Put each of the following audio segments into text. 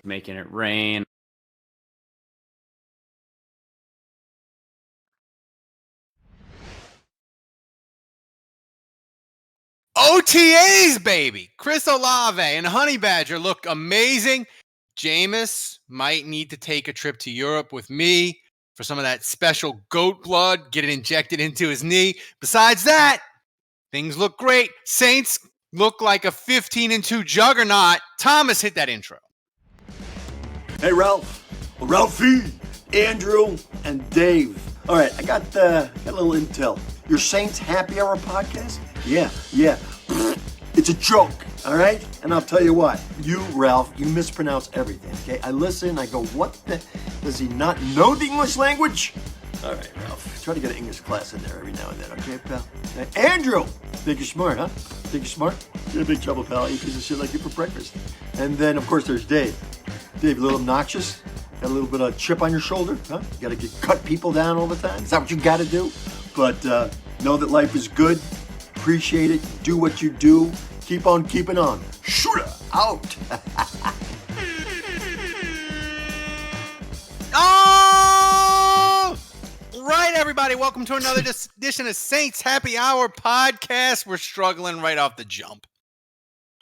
making it rain. OTAs, baby. Chris Olave and Honey Badger look amazing. Jameis might need to take a trip to Europe with me for some of that special goat blood, get it injected into his knee. Besides that, things look great. Saints look like a 15-2 juggernaut. Thomas, hit that intro. Hey, Ralphie, Andrew, and Dave. All right, I got a little intel. Your Saints Happy Hour podcast? Yeah. It's a joke, all right? And I'll tell you what, you, Ralph, you mispronounce everything, okay? I listen, I go, what the? Does he not know the English language? All right, Ralph, try to get an English class in there every now and then, okay, pal? Hey, Andrew! Think you're smart, huh? Think you're smart? You're in big trouble, pal. You piece of shit like you for breakfast. And then, of course, there's Dave. Dave, a little obnoxious? Got a little bit of chip on your shoulder, huh? You gotta cut people down all the time? Is that what you gotta do? But know that life is good. Appreciate it. Do what you do. Keep on keeping on. Shooter out. Oh! Right, everybody. Welcome to another edition of Saints Happy Hour podcast. We're struggling right off the jump.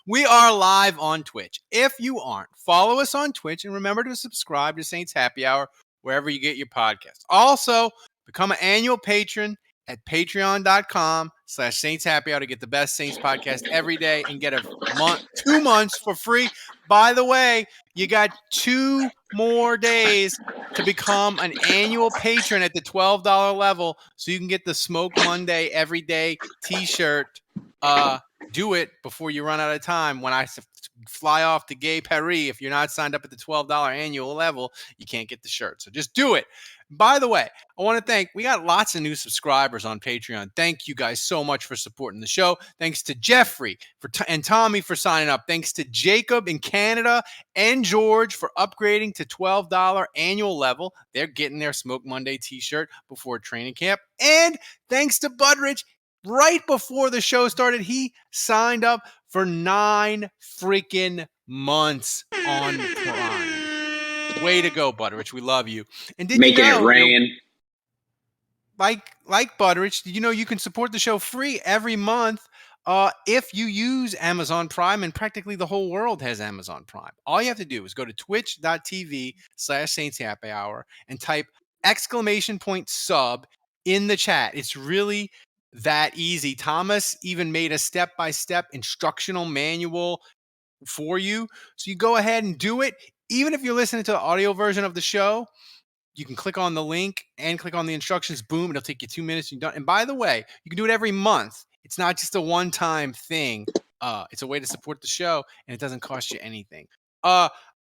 We are live on Twitch. If you aren't, follow us on Twitch and remember to subscribe to Saints Happy Hour wherever you get your podcasts. Also, become an annual patron at patreon.com/Saints Happy Hour to get the best Saints podcast every day and get 2 months for free. By the way, you got 2 more days to become an annual patron at the $12 level so you can get the Smoke Monday Everyday t-shirt. Do it before you run out of time. When I fly off to Gay Paris, if you're not signed up at the $12 annual level, you can't get the shirt. So just do it. By the way, I want to thank, we got lots of new subscribers on Patreon. Thank you guys so much for supporting the show. Thanks to Jeffrey and Tommy for signing up. Thanks to Jacob in Canada and George for upgrading to $12 annual level. They're getting their Smoke Monday t-shirt before training camp. And thanks to Budrich. Right before the show started, he signed up for 9 freaking months on Prime. Way to go, Butteridge. We love you. And did Making you know, it rain. Like Butteridge, did you know you can support the show free every month if you use Amazon Prime, and practically the whole world has Amazon Prime. All you have to do is go to twitch.tv/Saints Happy Hour and type !sub in the chat. It's really that easy. Thomas even made a step-by-step instructional manual for you. So you go ahead and do it. Even if you're listening to the audio version of the show, you can click on the link and click on the instructions. Boom, it'll take you 2 minutes. You're done. And by the way, you can do it every month. It's not just a one-time thing. It's a way to support the show, and it doesn't cost you anything.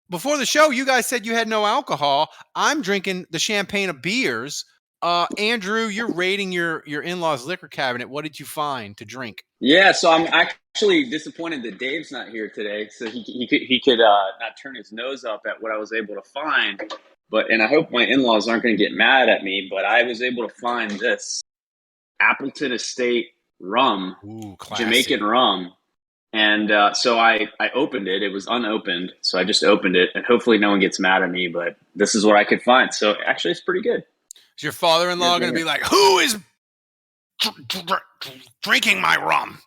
Before the show, you guys said you had no alcohol. I'm drinking the champagne of beers. Andrew, you're raiding your in-laws' liquor cabinet. What did you find to drink? Yeah, so I'm actually disappointed that Dave's not here today, so he could not turn his nose up at what I was able to find. And I hope my in-laws aren't going to get mad at me, but I was able to find this Appleton Estate rum, Jamaican rum. And so I opened it. It was unopened, so I just opened it, and hopefully no one gets mad at me, but this is what I could find. So actually, it's pretty good. Is your father-in-law going to be like, who is drinking my rum?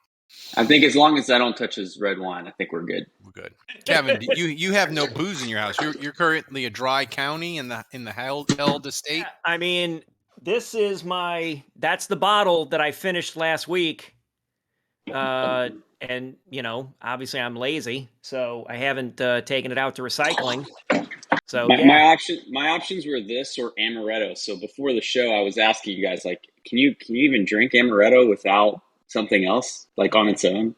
I think as long as I don't touch his red wine, I think we're good. We're good. Kevin, you have no booze in your house. You're currently a dry county in the held estate. I mean, that's the bottle that I finished last week. And obviously I'm lazy, so I haven't taken it out to recycling. So my options were this or amaretto. So before the show, I was asking you guys, like, can you even drink amaretto without something else, like on its own?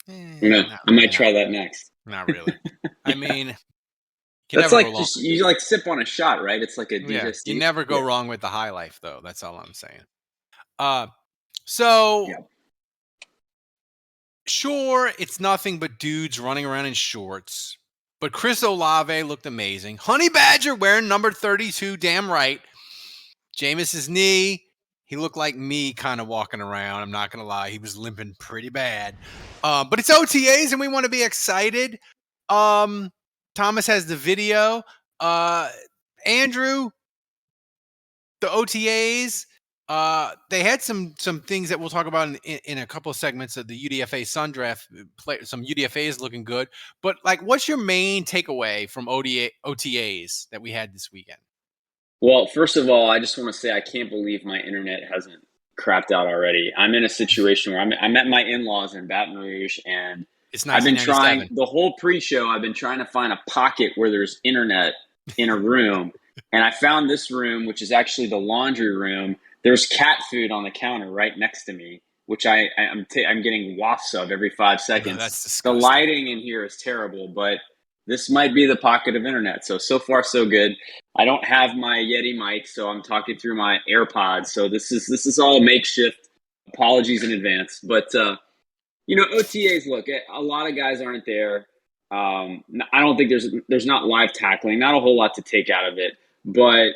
I might try that next. Not really. I mean, that's like you like sip on a shot, right? It's like a digestive. You never go wrong with the high life, though. That's all I'm saying. Sure, it's nothing but dudes running around in shorts. But Chris Olave looked amazing. Honey Badger wearing number 32, damn right. Jameis's knee, he looked like me kind of walking around. I'm not going to lie. He was limping pretty bad. But it's OTAs, and we want to be excited. Thomas has the video. Andrew, the OTAs. They had some things that we'll talk about in a couple of segments of the UDFA Sun Draft. Some UDFAs looking good, but like, what's your main takeaway from OTAs that we had this weekend? Well, first of all, I just want to say I can't believe my internet hasn't crapped out already. I'm in a situation where I'm at my in-laws in Baton Rouge, and It's I've been trying 1997. the whole pre-show. I've been trying to find a pocket where there's internet in a room, and I found this room, which is actually the laundry room. There's cat food on the counter right next to me, which I'm getting wafts of every 5 seconds. That's The disgusting. lighting in here is terrible, but this might be the pocket of internet. So far so good. I don't have my Yeti mic, so I'm talking through my AirPods. So this is all makeshift. Apologies in advance, but OTAs. Look, a lot of guys aren't there. I don't think there's not live tackling, not a whole lot to take out of it. But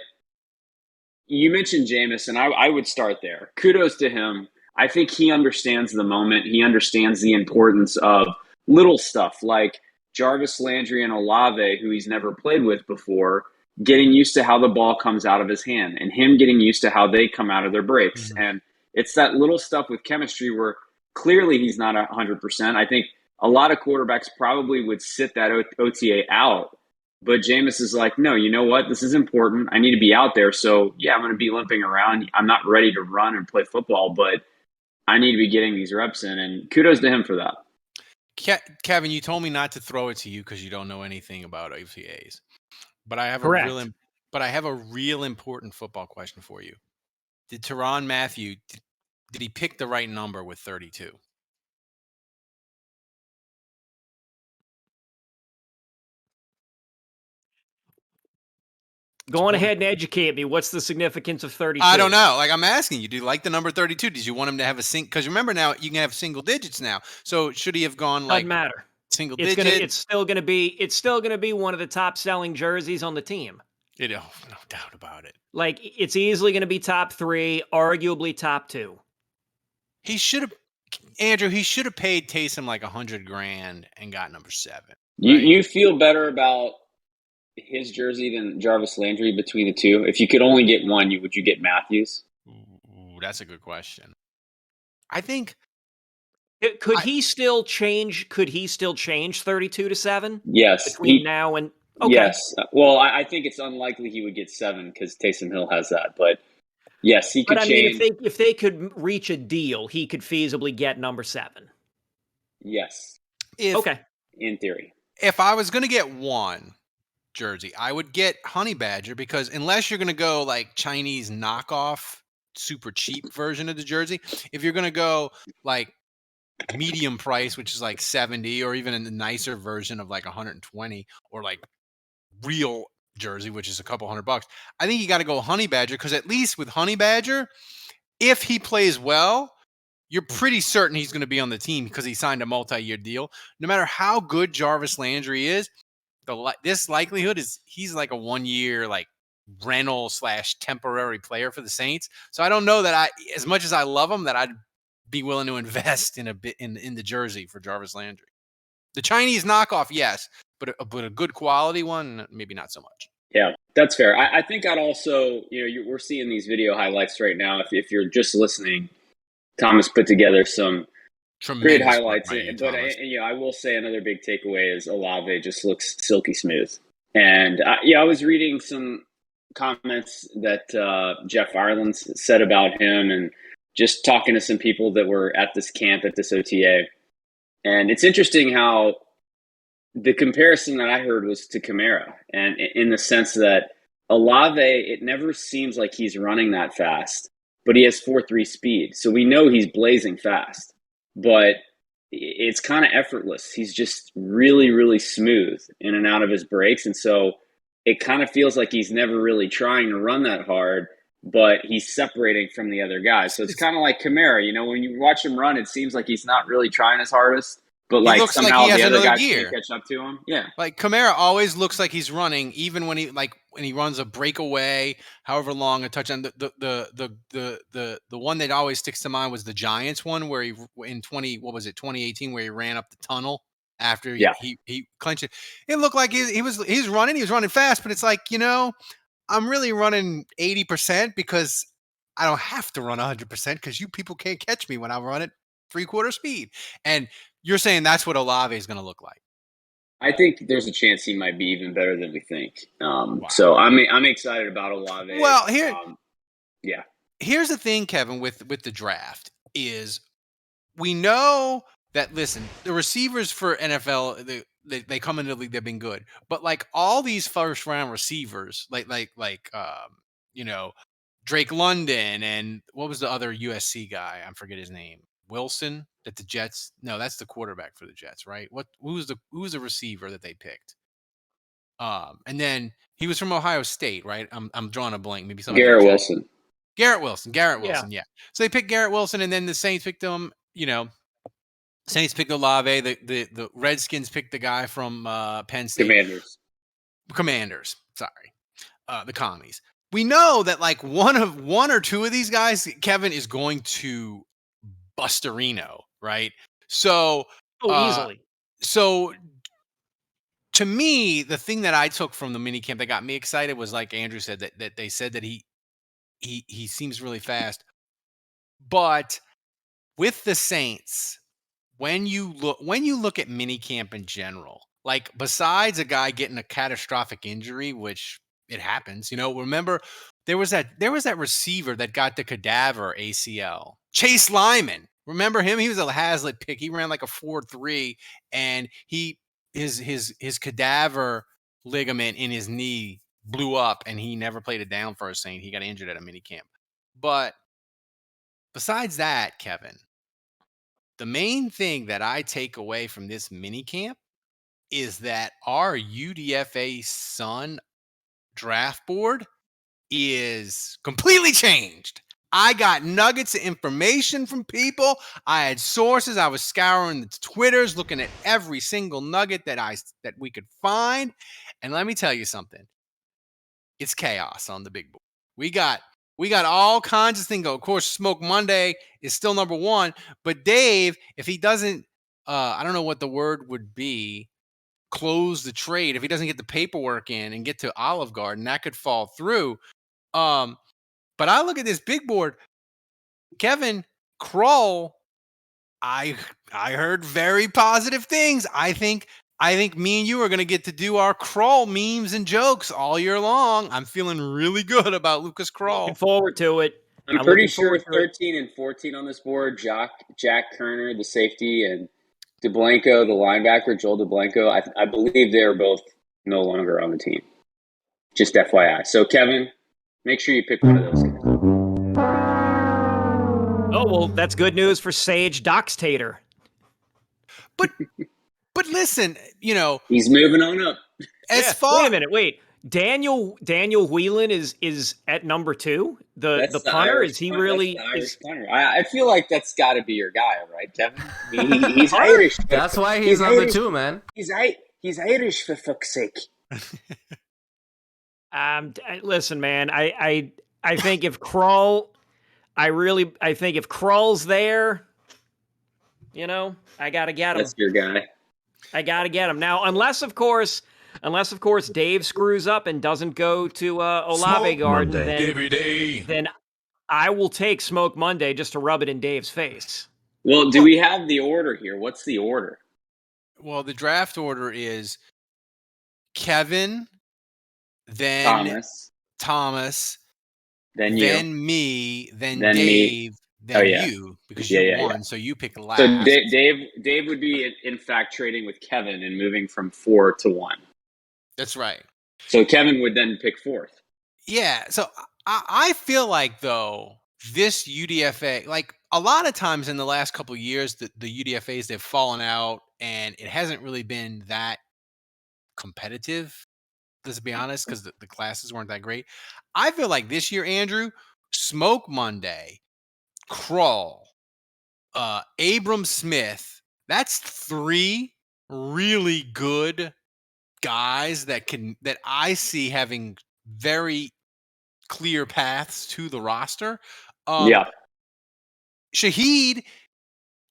you mentioned Jameis, and I would start there. Kudos to him. I think he understands the moment. He understands the importance of little stuff like Jarvis Landry and Olave, who he's never played with before, getting used to how the ball comes out of his hand and him getting used to how they come out of their breaks. Mhm. And it's that little stuff with chemistry where clearly he's not 100%. I think a lot of quarterbacks probably would sit that OTA out. But Jameis is like, no, you know what? This is important. I need to be out there. So, yeah, I'm going to be limping around. I'm not ready to run and play football, but I need to be getting these reps in. And kudos to him for that. Kevin, you told me not to throw it to you because you don't know anything about OTAs. But I have Correct. a real important football question for you. Did Tyrann Mathieu, did he pick the right number with 32? Go on ahead and educate me. What's the significance of 32? I don't know. Like, I'm asking you, do you like the number 32? Did you want him to have a because remember now you can have single digits now. So should he have gone like Doesn't matter. single It's digit? still gonna be one of the top selling jerseys on the team. Oh, no doubt about it. Like, it's easily gonna be top 3, arguably top 2. He should have, Andrew. He should have paid Taysom like $100,000 and got number 7. Right? You feel better about his jersey than Jarvis Landry between the two? If you could only get one, would you get Matthews? Ooh, that's a good question. I think Could he still change 32 to 7? Yes. Between now and okay. Yes. Well, I think it's unlikely he would get 7 because Taysom Hill has that. But yes, he could change. Mean, if they could reach a deal, he could feasibly get number 7. Yes. Okay. In theory. If I was going to get one jersey, I would get Honey Badger because unless you're going to go like Chinese knockoff, super cheap version of the jersey, if you're going to go like medium price, which is like 70, or even a nicer version of like 120, or like real jersey, which is a couple $100, I think you got to go Honey Badger because at least with Honey Badger, if he plays well, you're pretty certain he's going to be on the team because he signed a multi-year deal. No matter how good Jarvis Landry is, this likelihood is he's like a 1-year like rental / temporary player for the Saints. So I don't know that as much as I love him, that I'd be willing to invest in a bit in the jersey for Jarvis Landry. The Chinese knockoff, yes, but a good quality one, maybe not so much. Yeah, that's fair. I think I'd also, we're seeing these video highlights right now. If you're just listening, Thomas put together some Tremendous great highlights. But I will say another big takeaway is Olave just looks silky smooth. And I was reading some comments that Jeff Ireland said about him, and just talking to some people that were at this camp at this OTA. And it's interesting how the comparison that I heard was to Kamara, and in the sense that Olave, it never seems like he's running that fast, but he has 4.3 speed. So we know he's blazing fast, but it's kind of effortless. He's just really, really smooth in and out of his breaks. And so it kind of feels like he's never really trying to run that hard, but he's separating from the other guys. So it's kind of like Kamara, when you watch him run, it seems like he's not really trying his hardest, but like somehow the other guys can't catch up to him. Yeah. Like Kamara always looks like he's running, even when he runs a breakaway, however long a touchdown. The one that always sticks to mind was the Giants one where he in 2018 where he ran up the tunnel after Yeah. he clinched it. It looked like he was running fast, but it's like, I'm really running 80% because I don't have to run 100% because you people can't catch me when I run at 3/4 speed. And you're saying that's what Olave is going to look like. I think there's a chance he might be even better than we think. Wow. So I'm excited about Olave. Well, Yeah. here's the thing, Kevin, with the draft is we know that, listen, the receivers for NFL, they come into the league, they've been good, but like all these first round receivers, Drake London, and what was the other USC guy? I forget his name. Wilson, that the Jets. No, that's the quarterback for the Jets, right? Who was the receiver that they picked? And then he was from Ohio State, right? I'm drawing a blank. Maybe somebody. Garrett Wilson. Garrett Wilson. Yeah. Yeah. So they picked Garrett Wilson, and then the Saints picked him. Saints picked Olave. The Redskins picked the guy from Penn State. Commanders. Sorry, the Commies. We know that like one or two of these guys, Kevin, is going to Busterino, right? So, easily. So, to me, the thing that I took from the minicamp that got me excited was, like Andrew said, that they said that he seems really fast, but with the Saints, when you look at minicamp in general, like besides a guy getting a catastrophic injury, which it happens, remember there was that receiver that got the cadaver ACL, Chase Lyman. Remember him? He was a Hazlitt pick. He ran like a 4.3, and his cadaver ligament in his knee blew up, and he never played it down for a Saint. He got injured at a minicamp. But besides that, Kevin, the main thing that I take away from this mini camp is that our UDFA Sun draft board is completely changed. I got nuggets of information from people. I had sources. I was scouring the Twitters, looking at every single nugget that we could find. And let me tell you something. It's chaos on the big board. We got all kinds of things go. Of course, Smoke Monday is still number one. But Dave, if he doesn't, I don't know what the word would be, close the trade, if he doesn't get the paperwork in and get to Olive Garden, that could fall through. But I look at this big board, Kevin Kroll. I heard very positive things. I think me and you are going to get to do our Kroll memes and jokes all year long. I'm feeling really good about Lucas Kroll. Looking forward to it. I'm pretty sure 13 and 14 on this board, Jack Kerner, the safety, and DeBlanco, the linebacker, Joel DeBlanco, I believe they're both no longer on the team. Just FYI. So, Kevin, make sure you pick one of those guys. Oh, well, that's good news for Sage Doxtator. But listen, he's moving on up. Wait a minute, wait. Daniel Whelan is at number 2. The punter, is he really? Irish punter. I feel like that's got to be your guy, right, Kevin? He's Irish. That's why he's number 2, man. He's Irish, for fuck's sake. Listen, man. I think if Kroll, I think if Kroll's there, I gotta get him. That's your guy. I gotta get him now, unless of course Dave screws up and doesn't go to Olave Garden, then I will take Smoke Monday just to rub it in Dave's face. Well, do we have the order here? What's the order? Well, the draft order is Kevin, then Thomas, then you, then me, then Dave, me. then you, because you won, so you pick last. So Dave would be in fact trading with Kevin and moving from 4 to 1. That's right. So Kevin would then pick 4th. Yeah. So I feel like, though, this UDFA, like a lot of times in the last couple of years, the UDFAs, they've fallen out and it hasn't really been that competitive, let's be honest, because the classes weren't that great. I feel like this year, Andrew, Smoke Monday, Kroll, Abram Smith, that's 3 really good guys that I see having very clear paths to the roster. Shaheed,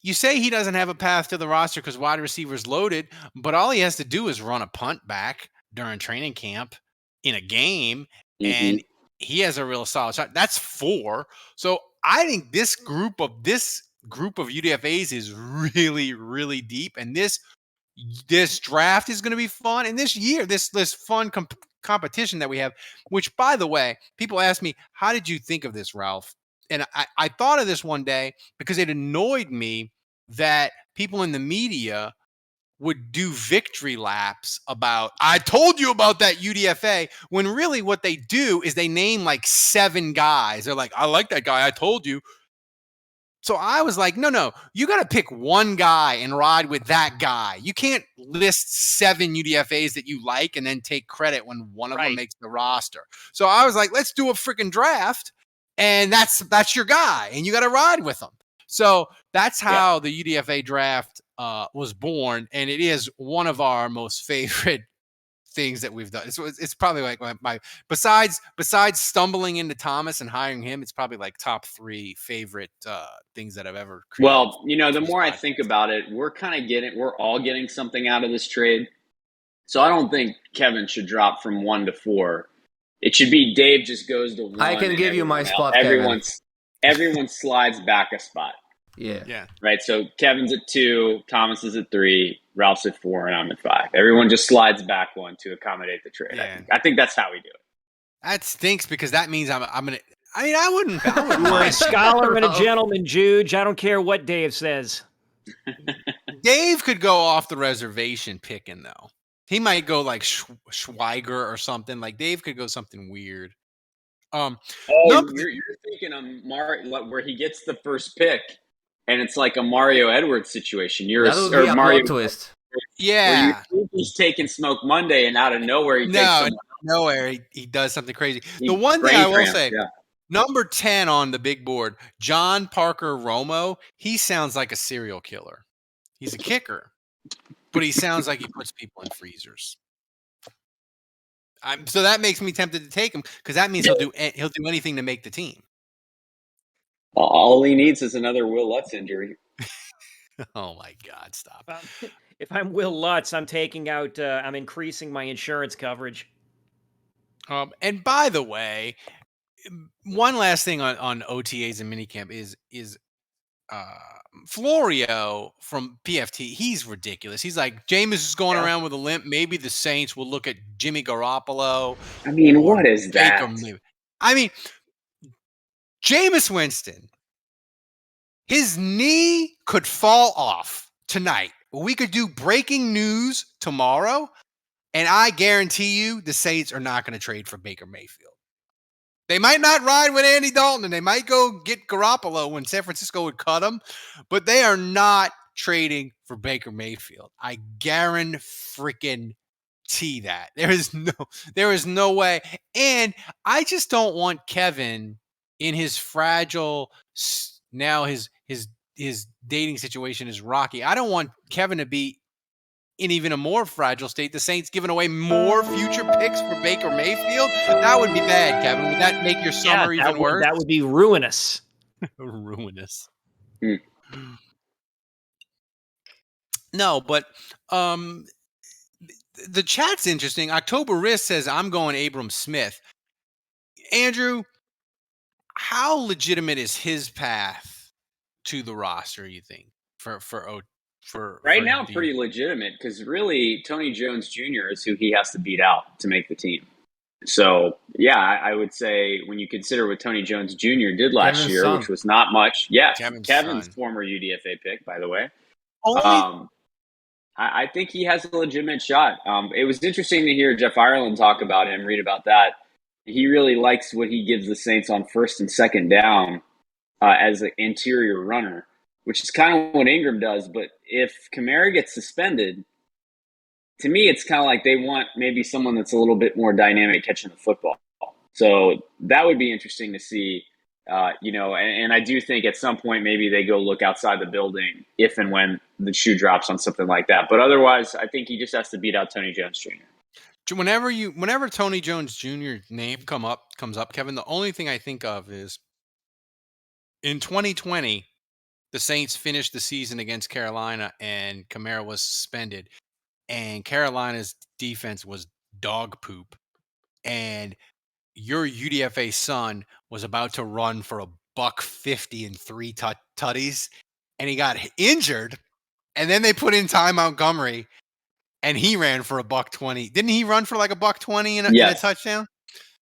you say he doesn't have a path to the roster because wide receiver's loaded, but all he has to do is run a punt back during training camp in a game, and he has a real solid shot. That's 4. So I think this group of UDFAs is really, really deep, and this draft is going to be fun. And this year, this fun competition that we have, which, by the way, people ask me, how did you think of this, Ralph? And I thought of this one day because it annoyed me that people in the media would do victory laps about, I told you about that UDFA, when really what they do is they name like 7 guys. They're like, I like that guy, I told you. So I was like, no, you got to pick one guy and ride with that guy. You can't list 7 UDFAs that you like and then take credit when one of them makes the roster. So I was like, let's do a freaking draft, and that's your guy, and you got to ride with him. So that's how the UDFA draft was born, and it is one of our most favorite things that we've done. It's probably like my besides stumbling into Thomas and hiring him, it's probably like top 3 favorite things that I've ever created. Well, the more I think about it, we're all getting something out of this trade. So I don't think Kevin should drop from 1 to 4. It should be Dave just goes to 1. I can give you my spot, Everyone slides back a spot. Yeah. Right. So Kevin's at 2, Thomas is at 3, Ralph's at 4, and I'm at 5. Everyone just slides back 1 to accommodate the trade. Yeah. I think that's how we do it. That stinks because that means I'm gonna. I mean, I wouldn't. You're a scholar and a gentleman, Juge. I don't care what Dave says. Dave could go off the reservation picking though. He might go like Schweiger or something. Like Dave could go something weird. You're thinking of where he gets the first pick, and it's like a Mario Edwards situation. That would be a Mario plot twist. Yeah, he's taking Smoke Monday, and out of nowhere he does something crazy. The one thing I will say, number 10 on the big board, John Parker Romo. He sounds like a serial killer. He's a kicker, but he sounds like he puts people in freezers. So that makes me tempted to take him because that means he'll do anything to make the team. All he needs is another Will Lutz injury. Oh my God! Stop. If I'm Will Lutz, I'm taking out. I'm increasing my insurance coverage. And by the way, one last thing on OTAs and minicamp is Florio from PFT. He's ridiculous. He's like, Jameis is going around with a limp. Maybe the Saints will look at Jimmy Garoppolo. I mean, what is that? I mean, Jameis Winston, his knee could fall off tonight. We could do breaking news tomorrow, and I guarantee you the Saints are not going to trade for Baker Mayfield. They might not ride with Andy Dalton, and they might go get Garoppolo when San Francisco would cut him, but they are not trading for Baker Mayfield. I guarantee that. There is no way. And I just don't want Kevin in his fragile, now his dating situation is rocky. I don't want Kevin to be in even a more fragile state. The Saints giving away more future picks for Baker Mayfield. That would be bad, Kevin. Would that make your summer even worse? That would be ruinous. Ruinous. No, but the chat's interesting. October Risk says, I'm going Abram Smith. Andrew, how legitimate is his path to the roster, you think, right now, pretty legitimate, because really Tony Jones Jr. is who he has to beat out to make the team. So, yeah, I would say when you consider what Tony Jones Jr. did last year, which was not much. Yeah, Kevin's former UDFA pick, by the way. I think he has a legitimate shot. It was interesting to hear Jeff Ireland talk about him, read about that. He really likes what he gives the Saints on first and second down as an interior runner, which is kind of what Ingram does. But if Kamara gets suspended, to me, it's kind of like they want maybe someone that's a little bit more dynamic catching the football. So that would be interesting to see, and I do think at some point maybe they go look outside the building if and when the shoe drops on something like that. But otherwise, I think he just has to beat out Tony Jones Jr. Whenever Tony Jones Jr.'s name comes up, Kevin, the only thing I think of is in 2020, the Saints finished the season against Carolina and Kamara was suspended, and Carolina's defense was dog poop, and your UDFA son was about to run for $150 and 3 tutties, and he got injured, and then they put in Ty Montgomery, and he ran for $120. Didn't he run for like $120 in a touchdown?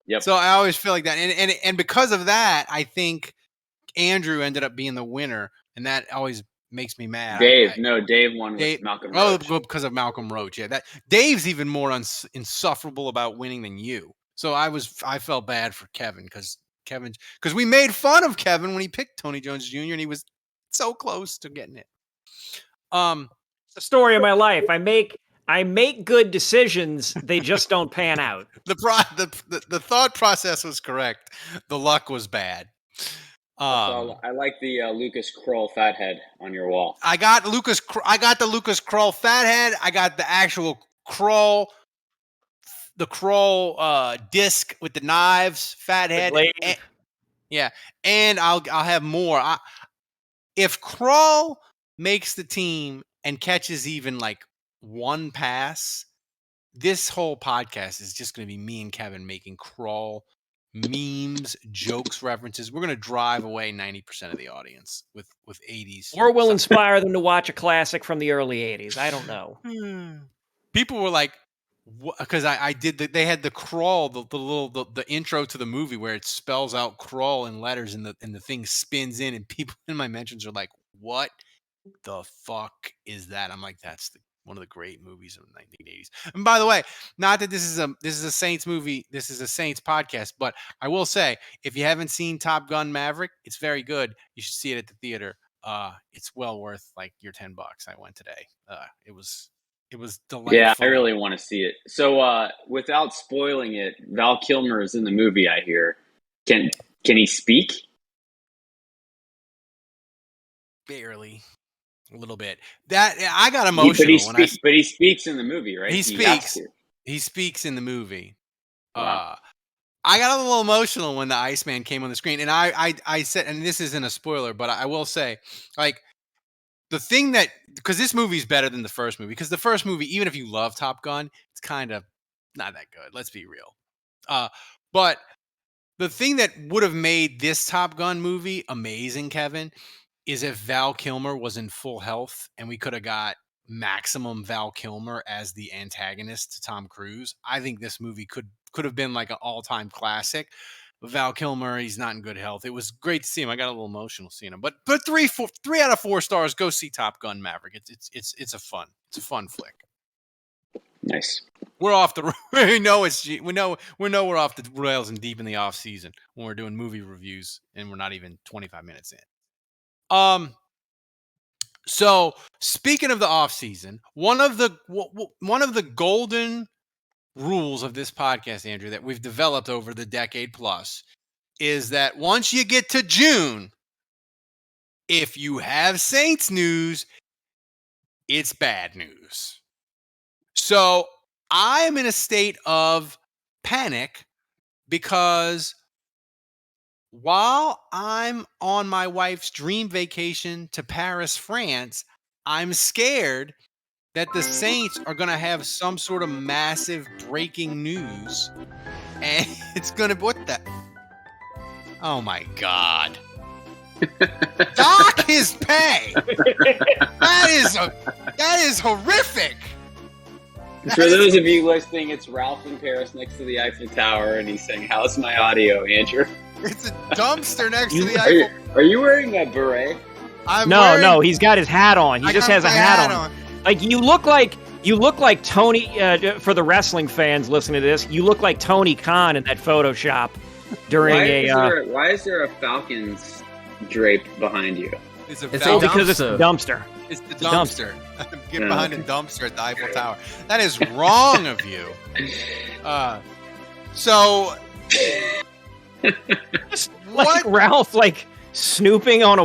Yep. So I always feel like that, and because of that, I think Andrew ended up being the winner, and that always makes me mad. Dave won with Malcolm Roach. Oh, because of Malcolm Roach. Yeah, that Dave's even more insufferable about winning than you. So I felt bad for Kevin because we made fun of Kevin when he picked Tony Jones Jr. and he was so close to getting it. It's the story of my life. I make good decisions. They just don't pan out. The thought process was correct. The luck was bad. I like the Lucas Kroll fathead on your wall. I got the Lucas Kroll fathead. I got the actual Kroll, the Kroll disc with the knives, fathead. And I'll have more. If Kroll makes the team and catches even like one pass, this whole podcast is just going to be me and Kevin making Kroll memes, jokes, references. We're going to drive away 90% of the audience with 80s. Or we'll inspire them to watch a classic from the early 80s. I don't know. People were like, because I did they had the Kroll, the intro to the movie where it spells out Kroll in letters and the thing spins in, and people in my mentions are like, what the fuck is that? I'm like, that's one of the great movies of the 1980s. And by the way, not that this is a Saints movie, this is a Saints podcast, but I will say, if you haven't seen Top Gun Maverick, it's very good. You should see it at the theater. It's well worth like your $10. I went today. It was delightful. Yeah, I really want to see it. So without spoiling it, Val Kilmer is in the movie, I hear. Can he speak? Barely. A little bit. That I got emotional. But he speaks in the movie, right? He speaks in the movie. Wow. I got a little emotional when the Iceman came on the screen, and I said, and this isn't a spoiler, but I will say, like, the thing that, because this movie's better than the first movie, because the first movie, even if you love Top Gun, it's kind of not that good. Let's be real. But the thing that would have made this Top Gun movie amazing, Kevin, is if Val Kilmer was in full health and we could have got maximum Val Kilmer as the antagonist to Tom Cruise. I think this movie could have been like an all-time classic. But Val Kilmer, he's not in good health. It was great to see him. I got a little emotional seeing him. But 3 out of 4 stars. Go see Top Gun Maverick. It's a fun flick. Nice. We're off the. We know we're off the rails and deep in the off season when we're doing movie reviews and we're not even 25 minutes in. So speaking of the off season, one of the golden rules of this podcast, Andrew, that we've developed over the decade plus is that once you get to June, if you have Saints news, it's bad news. So I am in a state of panic because while I'm on my wife's dream vacation to Paris, France, I'm scared that the Saints are going to have some sort of massive breaking news. And it's going to... What the... Oh, my God. Dock his pay! That is horrific! For those of you listening, it's Ralph in Paris next to the Eiffel Tower, and he's saying, "How's my audio, Andrew?" It's a dumpster next to the Eiffel. Are you wearing that beret? No, he's got his hat on. He just has a hat on. Like you look like Tony. For the wrestling fans listening to this, you look like Tony Khan in that Photoshop during Why is there a Falcons drape behind you? It's because it's a dumpster. It's the dumpster. Get behind a dumpster at the Eiffel Tower. That is wrong of you. So, like Ralph, like snooping on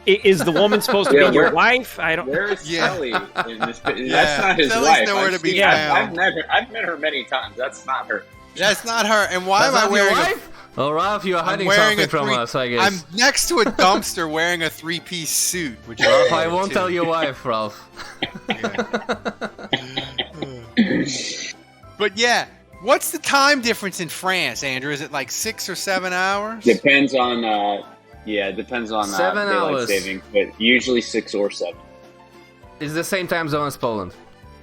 is the woman supposed to be your wife? I don't. Where is Sally in this? That's not his wife. Nowhere to be found. I've met her many times. That's not her. That's not her. And why am I wearing? Well, Ralph, you're hiding wearing something from us, I guess. I'm next to a dumpster wearing a 3-piece suit. Which Ralph, I won't tell your wife, Ralph. But yeah, what's the time difference in France, Andrew? Is it like 6 or 7 hours? Depends on depends on 7 daylight hours. saving, but usually 6 or 7. It's the same time zone as Poland.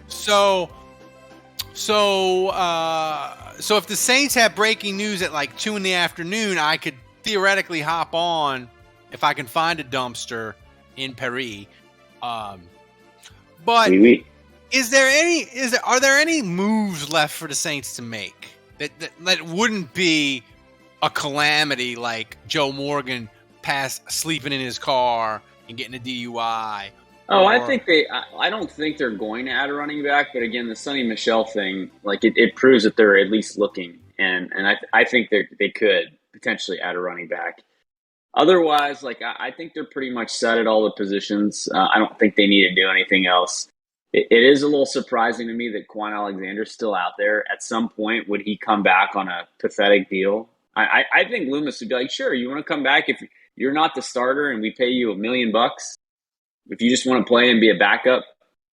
So if the Saints have breaking news at like 2 in the afternoon, I could theoretically hop on if I can find a dumpster in Paris. But Oui. are there any moves left for the Saints to make that wouldn't be a calamity like Joe Morgan sleeping in his car and getting a DUI? Oh, I don't think they're going to add a running back, but again, the Sonny Michel thing, like it proves that they're at least looking, and I think they could potentially add a running back. Otherwise, like I think they're pretty much set at all the positions. I don't think they need to do anything else. It is a little surprising to me that Quan Alexander's still out there. At some point, would he come back on a pathetic deal? I think Loomis would be like, sure, you want to come back if you're not the starter and we pay you $1 million. If you just want to play and be a backup,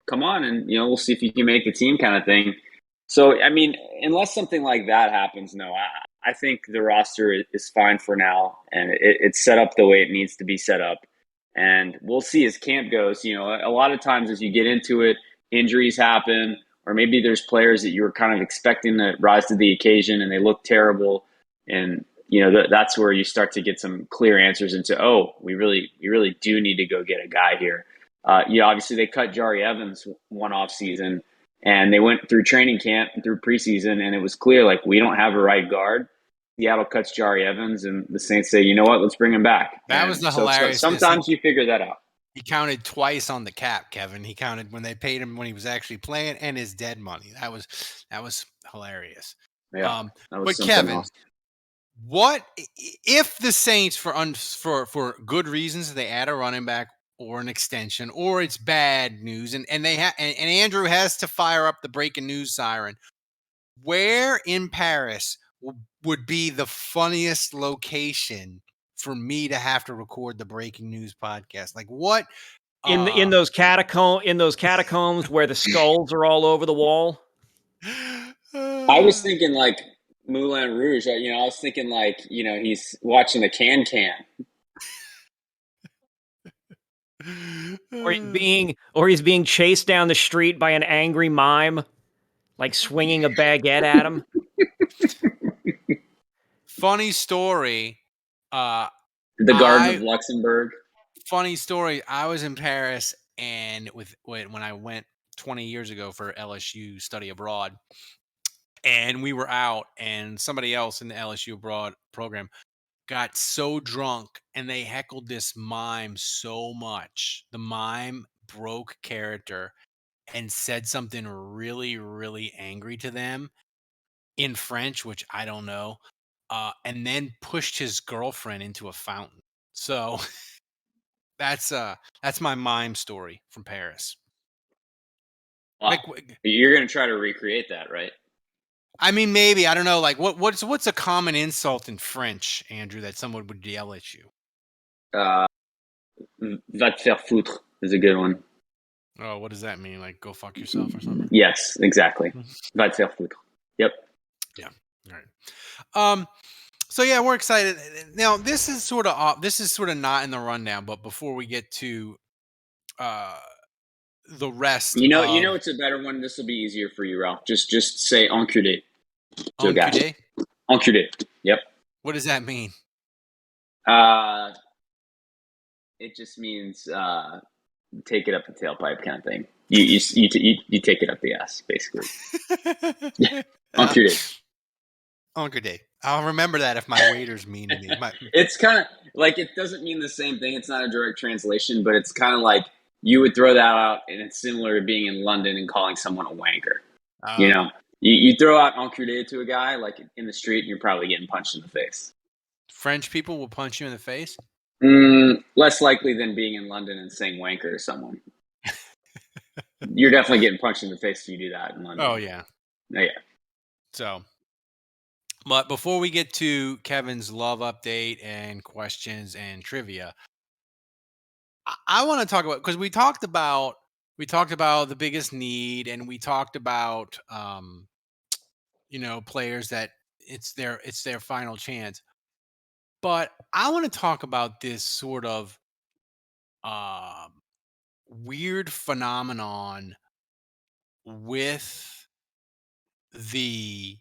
come on, and we'll see if you can make the team, kind of thing. So, I mean, unless something like that happens, no, I think the roster is fine for now, and it's set up the way it needs to be set up. And we'll see as camp goes. A lot of times as you get into it, injuries happen, or maybe there's players that you were kind of expecting to rise to the occasion and they look terrible. And, that's where you start to get some clear answers into, we really do need to go get a guy here. Obviously they cut Jari Evans one off season, and they went through training camp and through preseason, and it was clear, like, we don't have a right guard. Seattle cuts Jari Evans, and the Saints say, you know what, let's bring him back. That was the hilarious. Sometimes you figure that out. He counted twice on the cap, Kevin. He counted when they paid him when he was actually playing and his dead money. That was hilarious. Yeah, but Kevin, else. What if the Saints, for good reasons, they add a running back or an extension, or it's bad news, and they and Andrew has to fire up the breaking news siren? Where in Paris would be the funniest location for me to have to record the breaking news podcast? Like what in those catacombs where the skulls are all over the wall? I was thinking like Moulin Rouge. I was thinking like he's watching the can. Or he's being chased down the street by an angry mime, like swinging a baguette at him. Funny story. The Garden of Luxembourg. Funny story. I was in Paris, and when I went 20 years ago for LSU study abroad, and we were out, and somebody else in the LSU abroad program got so drunk, and they heckled this mime so much. The mime broke character and said something really, really angry to them in French, which I don't know, and then pushed his girlfriend into a fountain. So that's my mime story from Paris. Wow. Like, you're gonna try to recreate that, right? I mean, maybe. I don't know. Like, what's a common insult in French, Andrew, that someone would yell at you? Va te faire foutre is a good one. Oh, what does that mean? Like, go fuck yourself or something? Yes, exactly. Va te faire foutre. Yep. Yeah. All right. So yeah, we're excited. Now, this is sort of not in the rundown, but before we get to the rest, it's a better one. This will be easier for you, Ralph. Just say enculé. Enculé? Enculé. Yep. What does that mean? It just means take it up the tailpipe kind of thing. You take it up the ass, basically. Enculé. Enculé. I'll remember that if my waiter's mean to me. It's kind of like, it doesn't mean the same thing. It's not a direct translation, but it's kind of like you would throw that out, and it's similar to being in London and calling someone a wanker. You throw out enculé to a guy like in the street, and you're probably getting punched in the face. French people will punch you in the face? Less likely than being in London and saying wanker to someone. You're definitely getting punched in the face if you do that in London. Oh, yeah. Oh, yeah. So But before we get to Kevin's love update and questions and trivia, I want to talk about, because we talked about the biggest need, and we talked about players that it's their final chance. But I want to talk about this sort of um weird phenomenon with the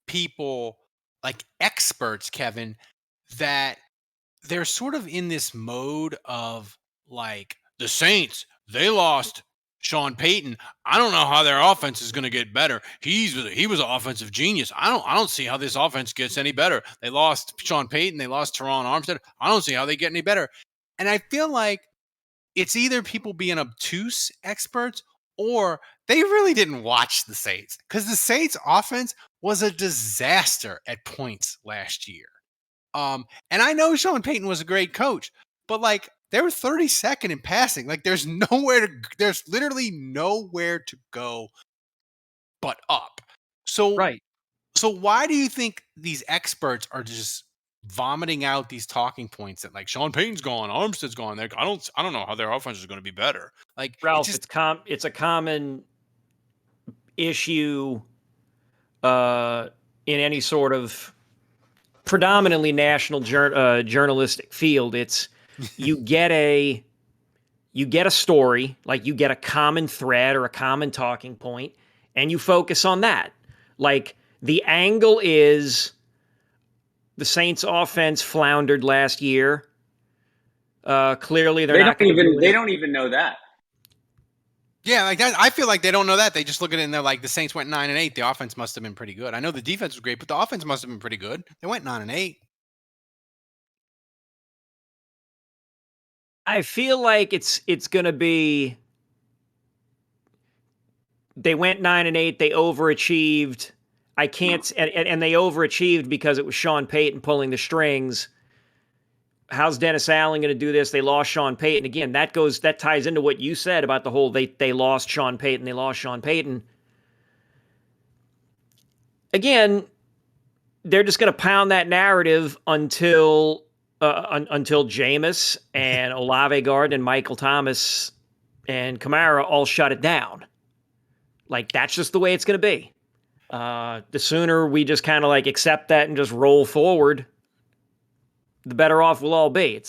people, like experts, Kevin, that they're sort of in this mode of, like, the Saints, they lost Sean Payton. I don't know how their offense is going to get better. He was an offensive genius. I don't see how this offense gets any better. They lost Sean Payton. They lost Teron Armstead. I don't see how they get any better. And I feel like it's either people being obtuse experts, or they really didn't watch the Saints, because the Saints offense was a disaster at points last year. And I know Sean Payton was a great coach, but, like, they were 32nd in passing. Like, there's literally nowhere to go but up. So, Right. so why do you think these experts are just vomiting out these talking points that, like, Sean Payton's gone, Armstead's gone? Like, I don't know how their offense is going to be better. Like, Ralph, it's a common issue in any sort of predominantly national journalistic field. It's you get a story, like you get a common thread or a common talking point, and you focus on that. Like, the angle is the Saints offense floundered last year. Clearly they don't even know that. Yeah, like that. I feel like they don't know that. They just look at it and they're like, the Saints went 9-8. The offense must have been pretty good. I know the defense was great, but the offense must have been pretty good. They went 9-8. I feel like it's going to be. They went 9-8. They overachieved. I can't, and they overachieved because it was Sean Payton pulling the strings. How's Dennis Allen going to do this? They lost Sean Payton. Again, that ties into what you said about the whole they lost Sean Payton. They lost Sean Payton. Again, they're just going to pound that narrative until Jameis and Olave Garden and Michael Thomas and Kamara all shut it down. Like, that's just the way it's going to be. The sooner we just kind of like accept that and just roll forward, the better off we'll all be.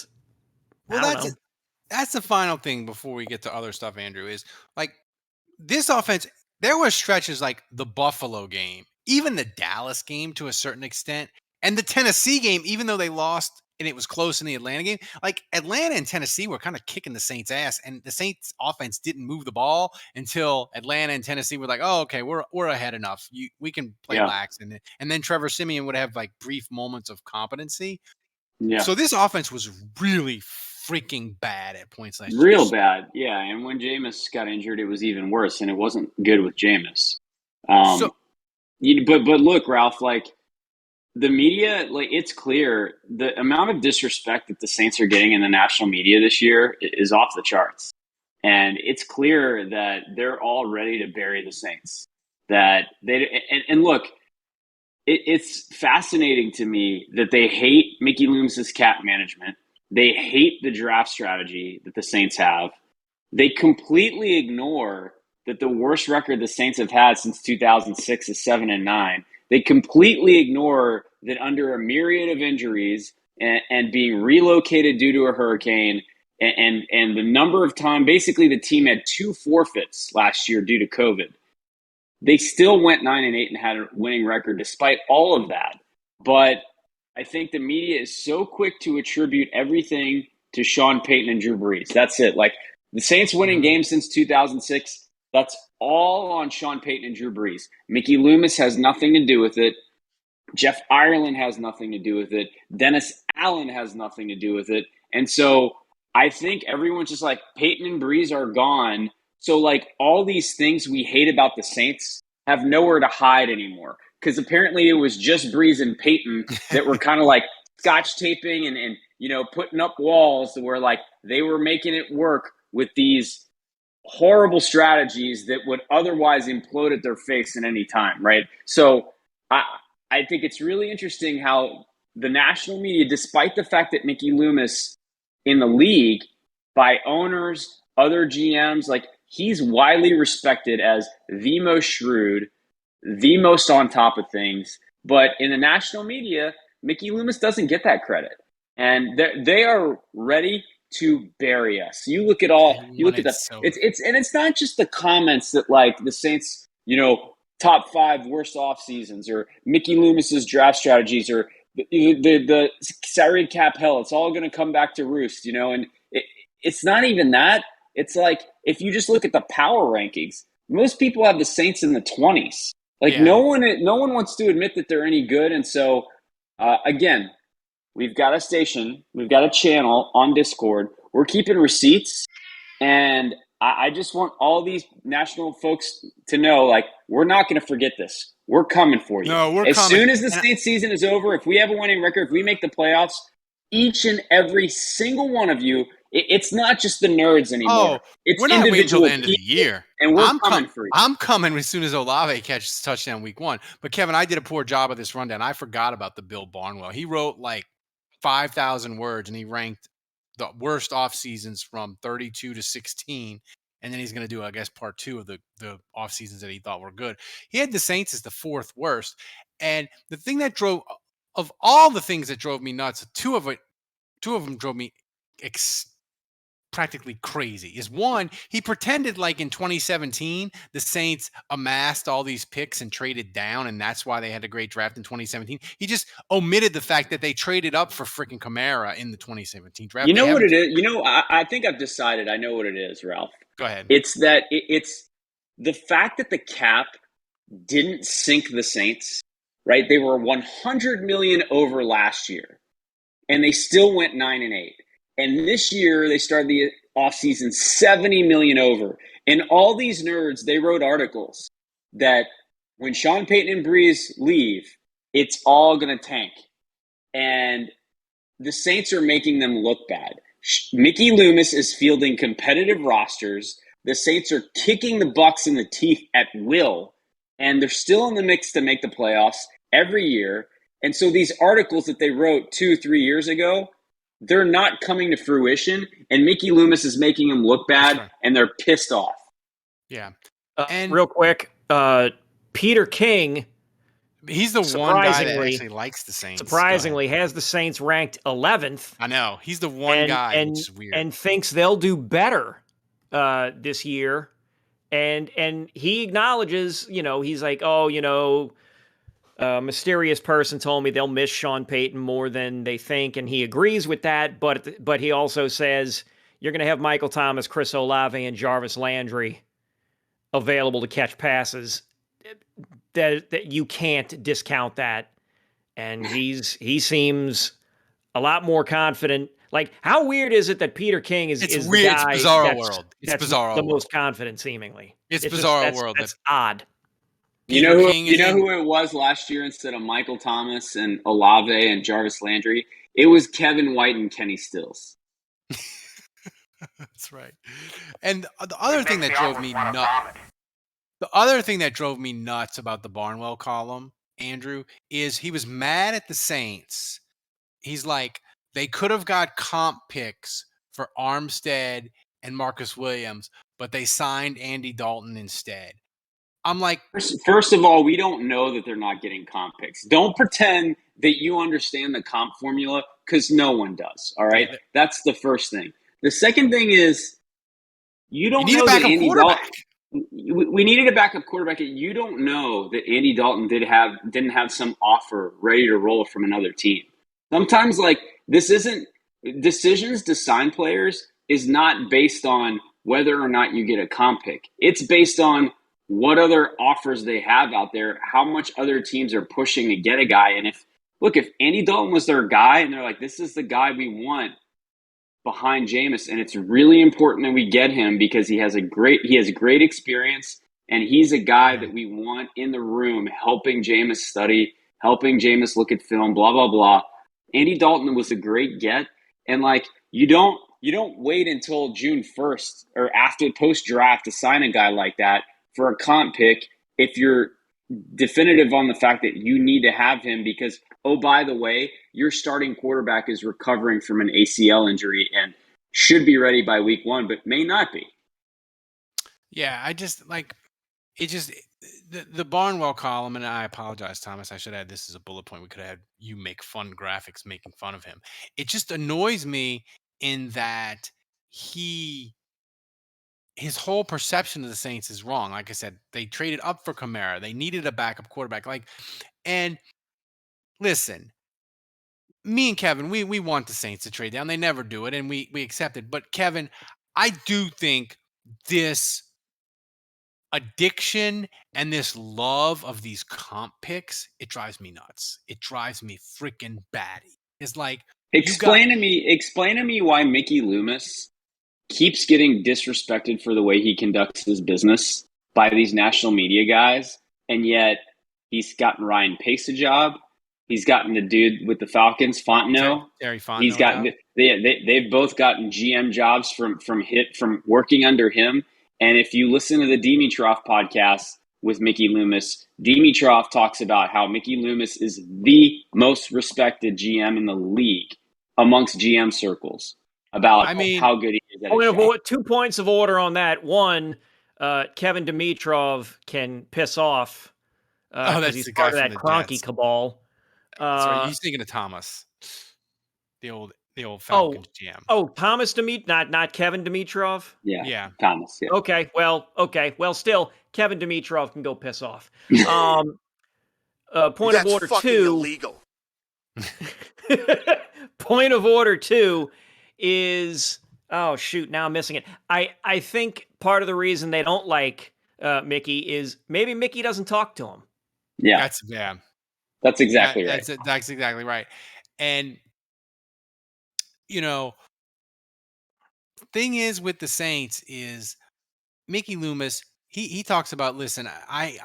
That's the final thing before we get to other stuff, Andrew, is, like, this offense. There were stretches like the Buffalo game, even the Dallas game to a certain extent, and the Tennessee game, even though they lost and it was close in the Atlanta game. Like, Atlanta and Tennessee were kind of kicking the Saints' ass, and the Saints offense didn't move the ball until Atlanta and Tennessee were like, "Oh, okay, we're ahead enough. We can play lax." And then Trevor Siemian would have, like, brief moments of competency. Yeah. So this offense was really freaking bad at points last year. Real bad, yeah. And when Jameis got injured, it was even worse, and it wasn't good with Jameis. But look, Ralph, like, the media, like, it's clear the amount of disrespect that the Saints are getting in the national media this year is off the charts. And it's clear that they're all ready to bury the Saints. And look, it's fascinating to me that they hate Mickey Loomis's cap management. They hate the draft strategy that the Saints have. They completely ignore that the worst record the Saints have had since 2006 is 7-9. They completely ignore that under a myriad of injuries and being relocated due to a hurricane and the number of times, basically the team had 2 forfeits last year due to COVID. They still went 9-8 and had a winning record despite all of that. But I think the media is so quick to attribute everything to Sean Payton and Drew Brees. That's it. Like, the Saints winning games since 2006, that's all on Sean Payton and Drew Brees. Mickey Loomis has nothing to do with it. Jeff Ireland has nothing to do with it. Dennis Allen has nothing to do with it. And so I think everyone's just like, Payton and Brees are gone. So, like, all these things we hate about the Saints have nowhere to hide anymore. Because apparently it was just Brees and Payton that were kind of like scotch taping and putting up walls where, like, they were making it work with these horrible strategies that would otherwise implode at their face at any time, right? So I think it's really interesting how the national media, despite the fact that Mickey Loomis in the league by owners, other GMs, like he's widely respected as the most shrewd, the most on top of things. But in the national media, Mickey Loomis doesn't get that credit. And they are ready to bury us. You look at it's not just the comments that like the Saints, top 5 worst off seasons, or Mickey Loomis's draft strategies, or the salary cap hell. It's all going to come back to roost, and it's not even that. It's like if you just look at the power rankings, most people have the Saints in the 20s. Like no one wants to admit that they're any good, and so again, we've got a station, we've got a channel on Discord. We're keeping receipts, and I just want all these national folks to know, like, we're not going to forget this. We're coming for you. No, we're as coming. Soon as the Saints season is over, if we have a winning record, if we make the playoffs, each and every single one of you, it's not just the nerds anymore. It's we're not waiting until individual the end of the year. and we're coming for you. I'm coming as soon as Olave catches touchdown week 1. But Kevin, I did a poor job of this rundown. I forgot about the Bill Barnwell. He wrote like 5,000 words, and he ranked the worst off seasons from 32 to 16. And then he's going to do, I guess, part 2 of the off seasons that he thought were good. He had the Saints as the 4th worst. And the thing that of all the things that drove me nuts, two of them drove me practically crazy. Is one, he pretended like in 2017 the Saints amassed all these picks and traded down, and that's why they had a great draft in 2017. He just omitted the fact that they traded up for freaking Kamara in the 2017 draft. You know what it is? I think I've decided. I know what it is, Ralph. Go ahead. It's that it's the fact that the cap didn't sink the Saints, right? They were 100 million over last year, and they still went 9-8. And this year, they started the offseason 70 million over. And all these nerds, they wrote articles that when Sean Payton and Breeze leave, it's all going to tank. And the Saints are making them look bad. Mickey Loomis is fielding competitive rosters. The Saints are kicking the Bucs in the teeth at will. And they're still in the mix to make the playoffs every year. And so these articles that they wrote 2-3 years ago, they're not coming to fruition, and Mickey Loomis is making them look bad, and they're pissed off. Yeah. And real quick, Peter King, he's the one guy that actually likes the Saints. Surprisingly, has the Saints ranked 11th. I know. He's the one guy, which is weird. And thinks they'll do better this year. And he acknowledges, he's like, mysterious person told me they'll miss Sean Payton more than they think, and he agrees with that. But he also says you're going to have Michael Thomas, Chris Olave, and Jarvis Landry available to catch passes. That you can't discount that, and he seems a lot more confident. Like, how weird is it that Peter King is weird. The guy it's bizarre world. It's that's bizarre the world. most confident, seemingly? It's bizarre world. That's odd. You know who it was last year instead of Michael Thomas and Olave and Jarvis Landry? It was Kevin White and Kenny Stills. That's right. And the other thing that drove me nuts. The other thing that drove me nuts about the Barnwell column, Andrew, is he was mad at the Saints. He's like, they could have got comp picks for Armstead and Marcus Williams, but they signed Andy Dalton instead. I'm like, first of all, we don't know that they're not getting comp picks. Don't pretend that you understand the comp formula, because no one does. All right, that's the first thing. The second thing is you don't know that Andy Dalton. We needed a backup quarterback. You don't know that Andy Dalton didn't have some offer ready to roll from another team. Sometimes, like, this isn't decisions to sign players is not based on whether or not you get a comp pick. It's based on what other offers they have out there, how much other teams are pushing to get a guy. And if Andy Dalton was their guy and they're like, this is the guy we want behind Jameis, and it's really important that we get him because he has great experience, and he's a guy that we want in the room helping Jameis study, helping Jameis look at film, blah, blah, blah. Andy Dalton was a great get. And like, you don't wait until June 1st or after post-draft to sign a guy like that for a comp pick if you're definitive on the fact that you need to have him because, oh, by the way, your starting quarterback is recovering from an ACL injury and should be ready by week 1, but may not be. Yeah, I just like it. Just the Barnwell column, and I apologize, Thomas. I should add this as a bullet point. We could have had you make fun graphics making fun of him. It just annoys me in that his whole perception of the Saints is wrong. Like I said, they traded up for Kamara. They needed a backup quarterback. And listen, me and Kevin, we want the Saints to trade down. They never do it, and we accept it. But Kevin, I do think this addiction and this love of these comp picks, it drives me nuts. It drives me freaking batty. It's like explain to me why Mickey Loomis keeps getting disrespected for the way he conducts his business by these national media guys, and yet he's gotten Ryan Pace a job. He's gotten the dude with the Falcons, Fontenot. Terry Fontenot. He's gotten they've both gotten GM jobs from working under him. And if you listen to the Dimitroff podcast with Mickey Loomis, Dimitroff talks about how Mickey Loomis is the most respected GM in the league amongst GM circles. About how good he is at his job. 2 points of order on that. One, Kevin Dimitrov can piss off because he's part of that Kroenke cabal. That's right. He's thinking of Thomas, the old Falcons GM. Oh, Thomas not Kevin Dimitrov. Yeah, Thomas. Yeah. Okay. Well, still, Kevin Dimitrov can go piss off. Point of order two. Illegal. Point of order two is now I'm missing it. I think part of the reason they don't like Mickey is maybe Mickey doesn't talk to him. Yeah, that's exactly right. That's exactly right. And thing is with the Saints is Mickey Loomis. He talks about, listen,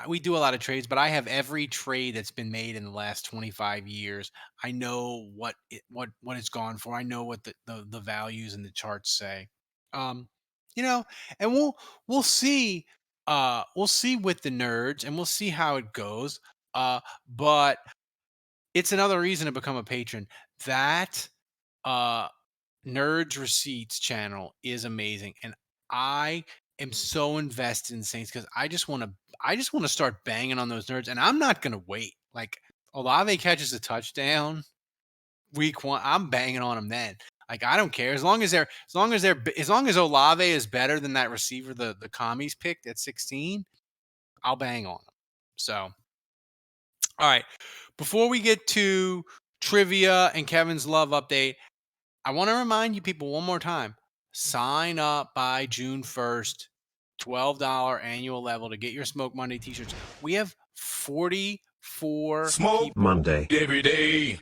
we do a lot of trades, but I have every trade that's been made in the last 25 years. I know what it's gone for. I know what the values and the charts say. And we'll see. We'll see with the nerds, and we'll see how it goes. But it's another reason to become a patron. That Nerds Receipts channel is amazing, and I am so invested in Saints because I just want to start banging on those nerds, and I'm not going to wait. Like Olave catches a touchdown week 1, I'm banging on him then. Like I don't care as long as Olave is better than that receiver the commies picked at 16, I'll bang on him. So, all right, before we get to trivia and Kevin's love update, I want to remind you people one more time. Sign up by June 1st, $12 annual level to get your Smoke Monday t-shirts. We have 44 Smoke Monday every day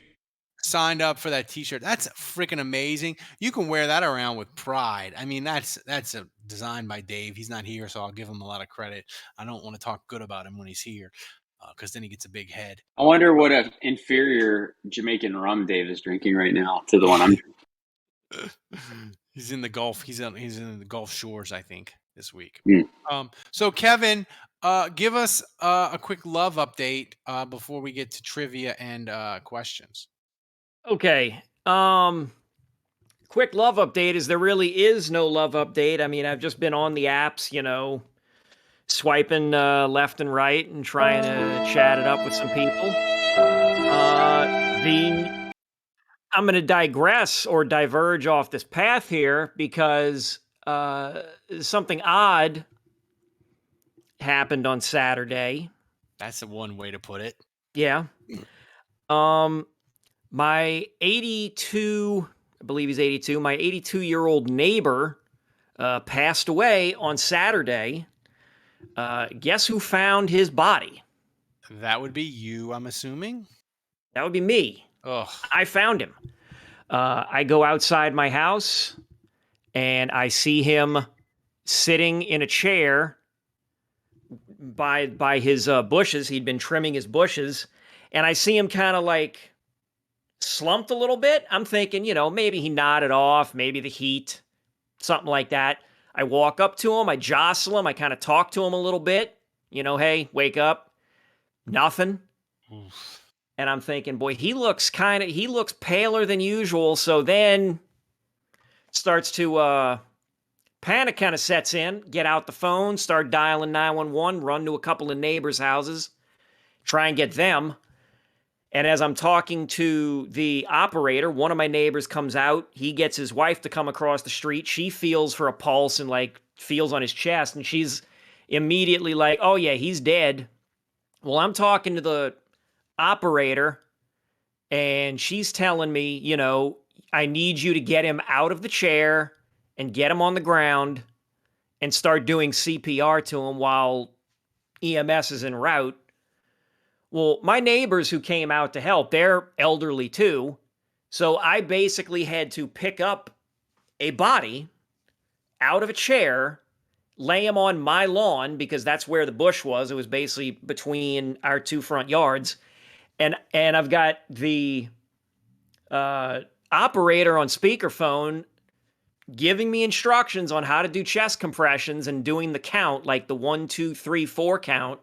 signed up for that t-shirt. That's freaking amazing. You can wear that around with pride. I mean, that's a design by Dave. He's not here, so I'll give him a lot of credit. I don't want to talk good about him when he's here because then he gets a big head. I wonder what an inferior Jamaican rum Dave is drinking right now to the one I'm drinking. He's in the Gulf. He's in the Gulf Shores, I think, this week. Mm. So Kevin, give us a quick love update before we get to trivia and questions. Okay. Quick love update is there really is no love update. I mean, I've just been on the apps, swiping left and right and trying to chat it up with some people. I'm going to digress or diverge off this path here because something odd happened on Saturday. That's the one way to put it. Yeah. My 82, I believe he's 82, my 82-year-old neighbor passed away on Saturday. Guess who found his body? That would be you, I'm assuming? That would be me. Ugh. I found him. I go outside my house, and I see him sitting in a chair by his bushes. He'd been trimming his bushes, and I see him kind of like slumped a little bit. I'm thinking, maybe he nodded off, maybe the heat, something like that. I walk up to him, I jostle him, I kind of talk to him a little bit, hey, wake up. Nothing. Oof. And I'm thinking, boy, he looks paler than usual. So then starts to panic kind of sets in, get out the phone, start dialing 911, run to a couple of neighbors' houses, try and get them. And as I'm talking to the operator, one of my neighbors comes out. He gets his wife to come across the street. She feels for a pulse and like feels on his chest. And she's immediately like, oh, yeah, he's dead. Well, I'm talking to the operator and she's telling me, you know, I need you to get him out of the chair and get him on the ground and start doing CPR to him while EMS is en route. Well, my neighbors who came out to help, they're elderly too. So I basically had to pick up a body out of a chair, lay him on my lawn because that's where the bush was. It was basically between our two front yards. And I've got the operator on speakerphone giving me instructions on how to do chest compressions and doing the count, like the 1, 2, 3, 4 count,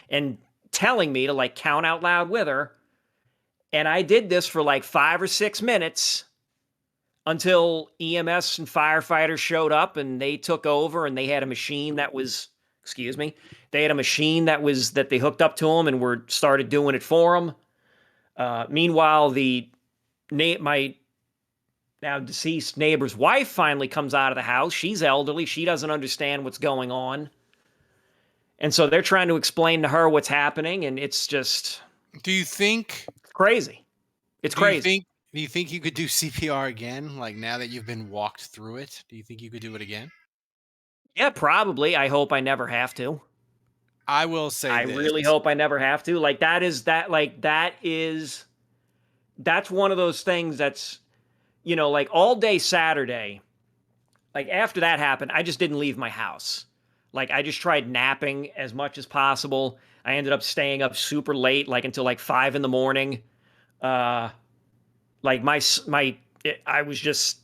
and telling me to like count out loud with her. And I did this for like 5 or 6 minutes until EMS and firefighters showed up and they took over and they had a machine that was, they had a machine that they hooked up to them and started doing it for them. Meanwhile, my now deceased neighbor's wife finally comes out of the house. She's elderly. She doesn't understand what's going on. And so they're trying to explain to her what's happening, and it's just... Do you think... crazy. It's crazy. Do you think you could do CPR again? Like, now that you've been walked through it, do you think you could do it again? Yeah, probably. I hope I never have to. I will say I really hope I never have to. Like, that's one of those things that's, you know, like all day Saturday, like after that happened, I just didn't leave my house. Like, I just tried napping as much as possible. I ended up staying up super late, like until like 5 a.m. Like I was just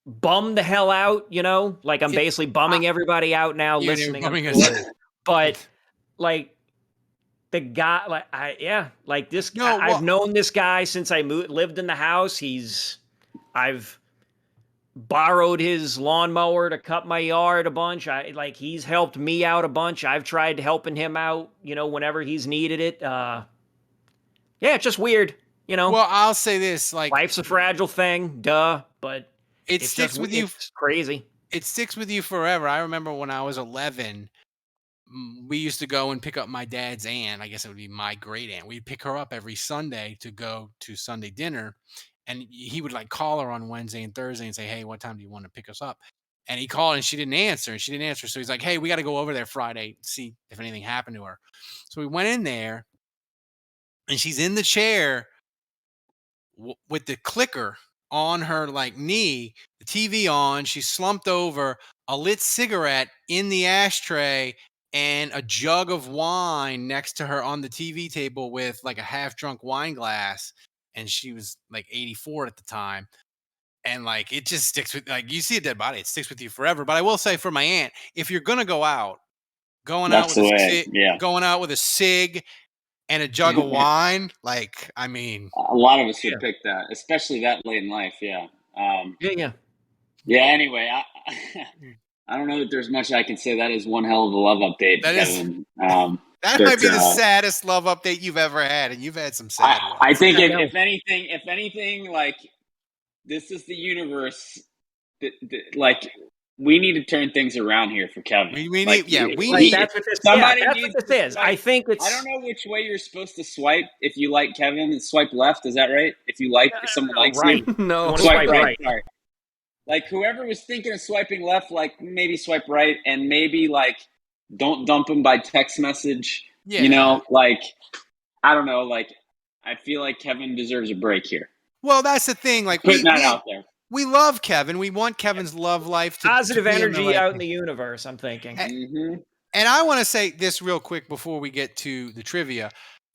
bummed the hell out, you know? Like, I'm basically bumming everybody out now listening. But like the guy, like I've known this guy since I lived in the house. I've borrowed his lawnmower to cut my yard a bunch. He's helped me out a bunch. I've tried helping him out, you know, whenever he's needed it. Yeah, it's just weird, you know. Well, I'll say this, like, life's a fragile thing, but it sticks with you. It's crazy. It sticks with you forever. I remember when I was 11, we used to go and pick up my dad's aunt. I guess it would be my great aunt. We'd pick her up every Sunday to go to Sunday dinner. And he would like call her on Wednesday and Thursday and say, hey, what time do you want to pick us up? And he called and she didn't answer. So he's like, hey, we got to go over there Friday, see if anything happened to her. So we went in there and she's in the chair with the clicker on her like knee, the TV on, she's slumped over, a lit cigarette in the ashtray, and a jug of wine next to her on the TV table with like a half drunk wine glass. And she was like 84 at the time. And like, it just sticks with, like, you see a dead body, it sticks with you forever. But I will say for my aunt, if you're going to go out, going out with a cig and a jug of wine, like, I mean, a lot of us would pick that, especially that late in life. Yeah. Anyway, I don't know that there's much I can say. That is one hell of a love update, Kevin. That might be the saddest love update you've ever had, and you've had some sad ones. I think if anything, like, this is the universe. Like, we need to turn things around here for Kevin. We need. That's what this is. Like, I think it's. I don't know which way you're supposed to swipe if you like Kevin. Swipe left. Is that right? If someone likes right. you, No, swipe right. Sorry. Like, whoever was thinking of swiping left, like, maybe swipe right, and maybe like, don't dump him by text message. Yeah. You know, like, I don't know. Like, I feel like Kevin deserves a break here. Well, that's the thing. Like, putting that out there. We love Kevin. We want Kevin's love life to positive energy out in the thing. universe, I'm thinking. And I want to say this real quick before we get to the trivia.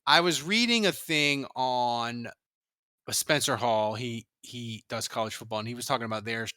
I was reading a thing on Spencer Hall. He does college football, and he was talking about their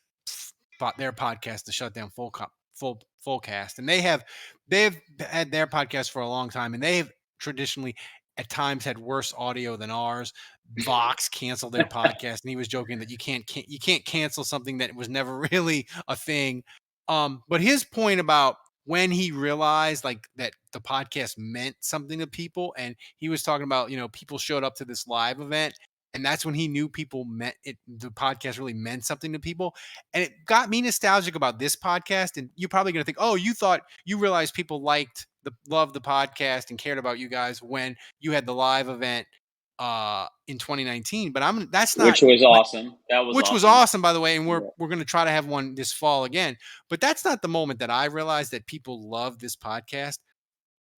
podcast, the Shutdown Fullcast, and they've had their podcast for a long time, and they've traditionally at times had worse audio than ours. Vox canceled their podcast, and he was joking that you can't cancel something that was never really a thing. But his point about when he realized like that the podcast meant something to people, and he was talking about, people showed up to this live event, and that's when he knew people meant it. The podcast really meant something to people, and it got me nostalgic about this podcast. And you're probably going to think, oh, you realized people loved the podcast and cared about you guys when you had the live event in 2019. But that's not, which was awesome. Was awesome, by the way. And we're going to try to have one this fall again. But that's not the moment that I realized that people love this podcast.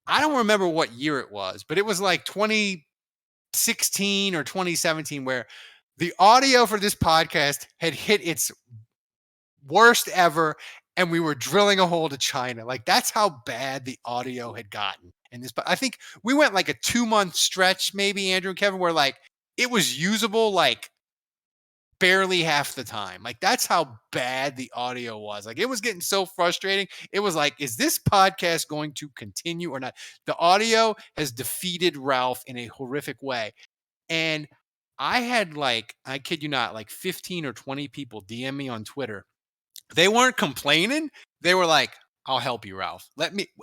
I don't remember what year it was, but it was like 2016 or 2017 where the audio for this podcast had hit its worst ever, and we were drilling a hole to China. Like, that's how bad the audio had gotten. And I think we went like a 2-month stretch, maybe, Andrew and Kevin, where like it was usable like barely half the time. Like, that's how bad the audio was. Like, it was getting so frustrating. It was like, is this podcast going to continue or not? The audio has defeated Ralph in a horrific way. And I had like, I kid you not, like 15 or 20 people DM me on Twitter. They weren't complaining. They were like, I'll help you, Ralph.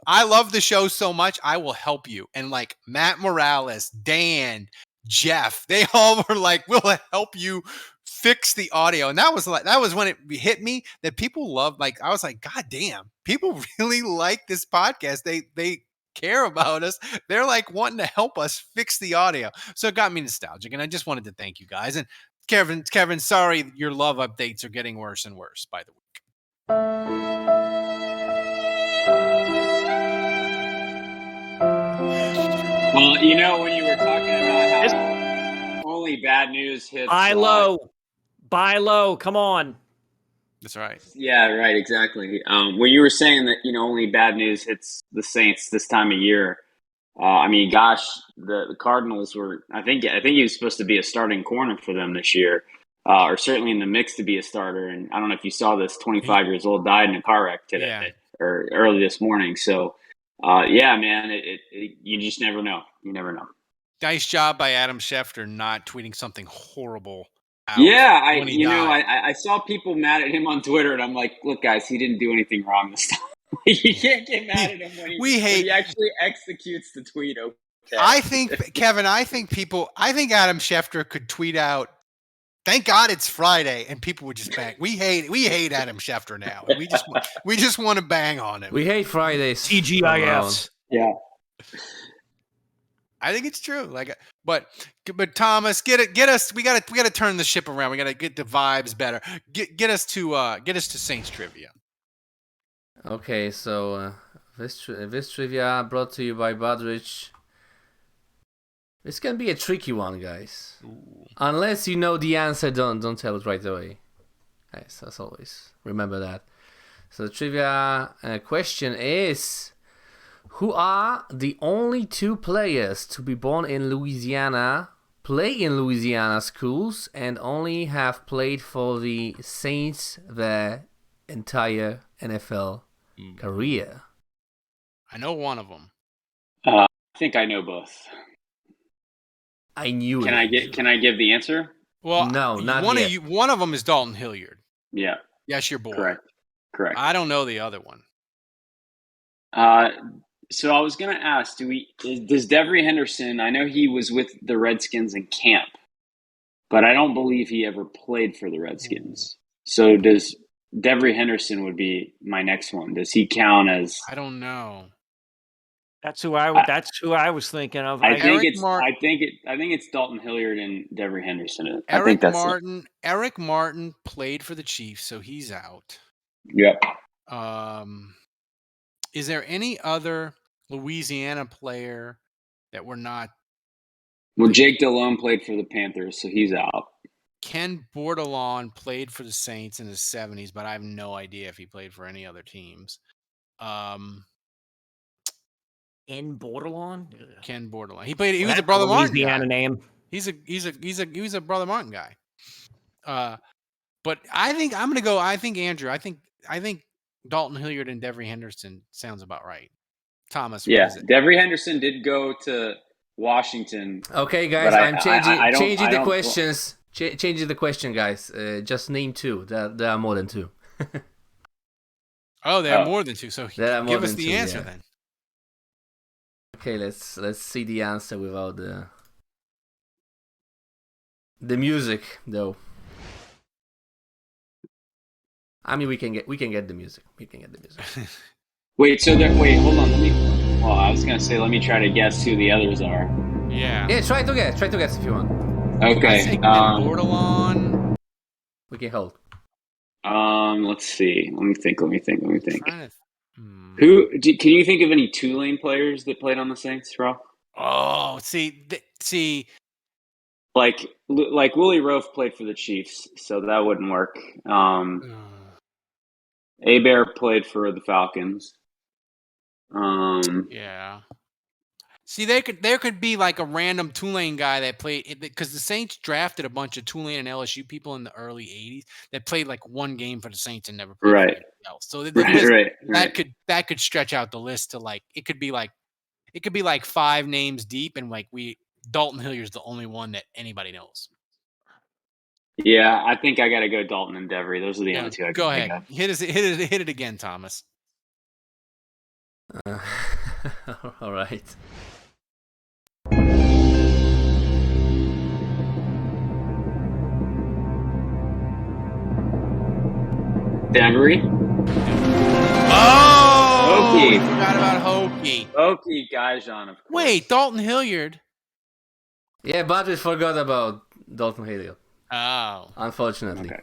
I love the show so much. I will help you. And like Matt Morales, Dan, Jeff, they all were like, we'll help you fix the audio. And that was when it hit me that people love, like, I was like, God damn, people really like this podcast. They care about us. They're like wanting to help us fix the audio. So it got me nostalgic. And I just wanted to thank you guys. And Kevin, sorry, your love updates are getting worse and worse by the week. Well, when you were talking about how only bad news hits. Buy low. Come on. That's right. Yeah, right. Exactly. When you were saying that, only bad news hits the Saints this time of year. Gosh, the Cardinals were. I think he was supposed to be a starting corner for them this year, or certainly in the mix to be a starter. And I don't know if you saw this. 25 years old, died in a car wreck today or early this morning. So, yeah, man, you just never know. You never know. Nice job by Adam Schefter not tweeting something horrible. Yeah, I saw people mad at him on Twitter, and I'm like, look, guys, he didn't do anything wrong this time. You can't get mad at him when he actually executes the tweet. Okay. I think, Kevin, I think Adam Schefter could tweet out, "Thank God it's Friday," and people would just bang. We hate Adam Schefter now. We just want to bang on him. We hate Fridays. TGIFs. Yeah. I think it's true. Like, but Thomas, get us. We got to turn the ship around. We got to get the vibes better. Get us to Saints trivia. Okay, so this trivia brought to you by Budrich. This can be a tricky one, guys. Ooh. Unless you know the answer, don't tell it right away. Yes, as always. Remember that. So the trivia question is: who are the only 2 players to be born in Louisiana, play in Louisiana schools, and only have played for the Saints their entire NFL career? I know one of them. I think I know both. I knew Can it. Can I give the answer? Well, no, not one yet. One of them is Dalton Hilliard. Yeah. Yes, your boy. Correct. I don't know the other one. So I was going to ask, does Devery Henderson, I know he was with the Redskins in camp, but I don't believe he ever played for the Redskins. So does Devery Henderson would be my next one. Does he count as? I don't know. That's who I was thinking of. I think it's Dalton Hilliard and Devery Henderson. Eric Martin played for the Chiefs, so he's out. Yep. Is there any other Louisiana player that we're not? Well, Jake Delhomme played for the Panthers, so he's out. Ken Bordelon played for the Saints in his 70s, but I have no idea if he played for any other teams. Ken Bordelon. He was a Brother Martin Louisiana guy. Name. He was a Brother Martin guy. But I think I'm gonna go. I think Andrew. I think Dalton Hilliard and Devery Henderson sounds about right. Thomas, what Yeah, is it? Devery Henderson did go to Washington. Okay, guys, But I'm I don't- changing I the don't- questions. Changing the question, guys. Just name 2. There are more than 2. Oh, there are more than 2. So There are more give us than the 2, answer yeah. then. Okay, let's see the answer without the music, though. I mean, we can get the music. We can get the music. Wait, hold on. Well, I was gonna say, let me try to guess who the others are. Yeah. Yeah, try to guess if you want. Okay. I say Bordelon. We can hold. Let's see. Let me think. Trying to Can you think of any Tulane players that played on the Saints, Ralph? Oh, see. Like Willie Roaf played for the Chiefs, so that wouldn't work. Hebert played for the Falcons. Yeah. See, there could be like a random Tulane guy that played, because the Saints drafted a bunch of Tulane and LSU people in the early '80s that played like one game for the Saints and never played for anything else. So that could stretch out the list to like it could be like 5 names deep, and like Dalton Hilliard's the only one that anybody knows. Yeah, I think I got to go Dalton and Devery. Those are the only 2 I can Go think ahead. of. Hit it again, Thomas. All right. Devery. Oh, Hokie. we forgot about Hokie. Hokie Gajan, of course. Wait, Dalton Hilliard. Yeah, but we forgot about Dalton Hilliard. Oh, Unfortunately. Okay.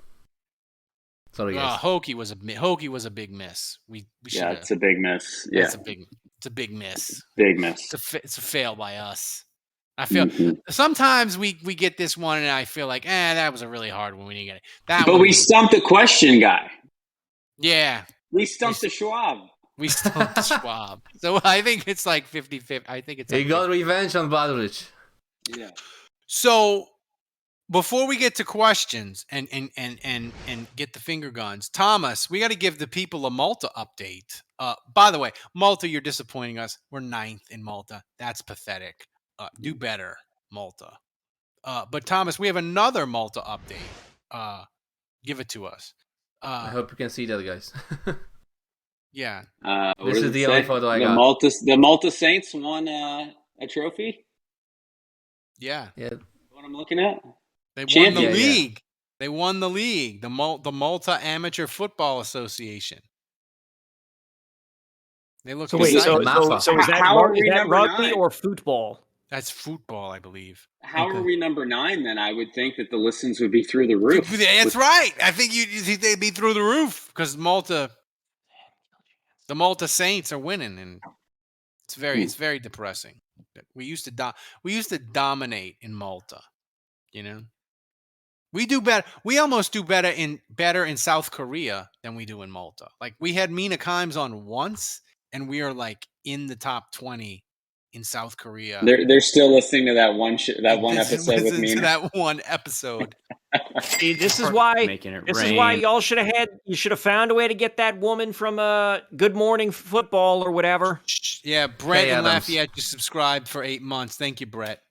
Sorry, guys. Hokie was a big miss. We should. Yeah, it's a big miss. Yeah, it's a big miss. Big miss. It's a fail by us. I feel sometimes we get this one, and I feel like, that was a really hard one. We didn't get it. But we stumped the question guy. Yeah. We stumped the Schwab. We stumped the Schwab. So I think it's like 50-50. I think it's. He got revenge on Badrich. Yeah. So before we get to questions and get the finger guns, Thomas, we got to give the people a Malta update. By the way, Malta, you're disappointing us. We're 9th in Malta. That's pathetic. Do better, Malta. But Thomas, we have another Malta update. Give it to us. I hope you can see that, guys. Yeah. This is the only photo I got. The Malta Saints won a trophy. Yeah. Yeah. What I'm looking at. They won the league. Yeah. They won the league. The Malta Amateur Football Association. They look. So wait. So is that rugby 9? or football? That's football, I believe. How are we number 9 then? I would think that the listens would be through the roof. That's right. I think you think they'd be through the roof because the Malta Saints are winning, and it's very depressing. We used to dominate in Malta, you know. We do better. We almost do better in South Korea than we do in Malta. Like we had Mina Kimes on once, and we are like in the top 20 in South Korea. They're still listening to that one episode with me. That one episode. See, this is why y'all should have found a way to get that woman from Good Morning Football or whatever. Yeah, Brett and Lafayette just subscribed for 8 months. Thank you, Brett.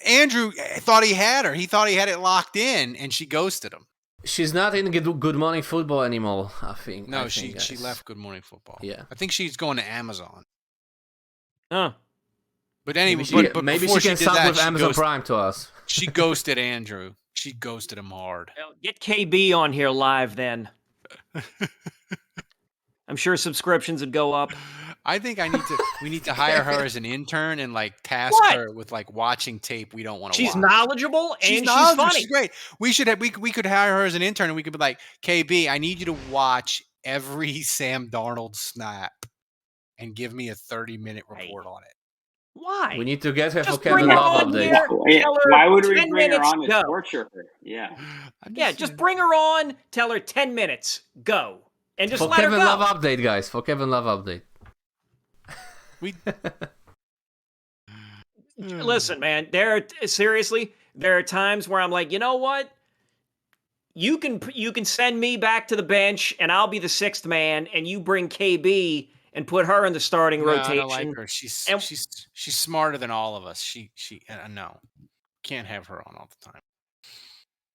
Andrew thought he had her. He thought he had it locked in, and she ghosted him. She's not in Good Morning Football anymore, I think. No, she left Good Morning Football. Yeah. I think she's going to Amazon. Huh. But anyway, maybe she can sub with Amazon Prime to us. She ghosted Andrew. She ghosted him hard. Well, get KB on here live then. I'm sure subscriptions would go up. I think we need to hire her as an intern and like task her with like watching tape we don't want to watch. She's knowledgeable and she's funny. She's great. We could hire her as an intern and we could be like, KB, I need you to watch every Sam Darnold snap and give me a 30-minute report on it. Why? We need to get her just for Kevin Love update. Why would we bring her on to torture her? Yeah. Just bring her on, tell her 10 minutes, go. And just let Kevin her go. Love update, guys. For Kevin Love update. Listen, man, there are times where I'm like, you know what? You can send me back to the bench and I'll be the 6th man and you bring KB and put her in the starting No, rotation. I don't like her. She's smarter than all of us. No, can't have her on all the time.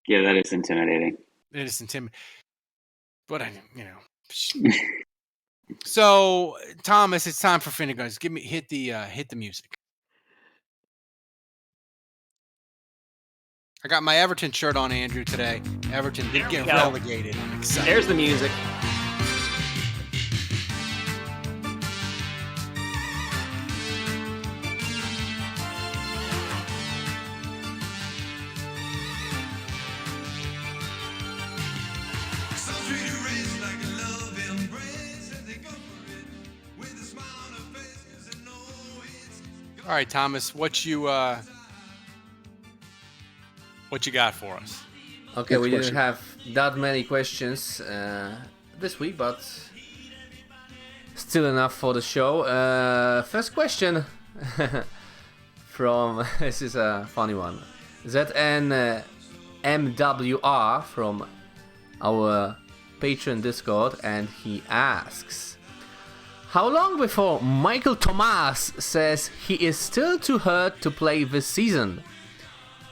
Yeah, that is intimidating. It is intimidating. But So, Thomas, it's time for Finneguns. Hit the music. I got my Everton shirt on, Andrew, today. Everton did get relegated. I'm excited. There's the music. All right, Thomas, what you got for us? Okay, we didn't have that many questions this week, but still enough for the show. First question from this is a funny one. ZN MWR from our Patreon Discord, and he asks, how long before Michael Thomas says he is still too hurt to play this season?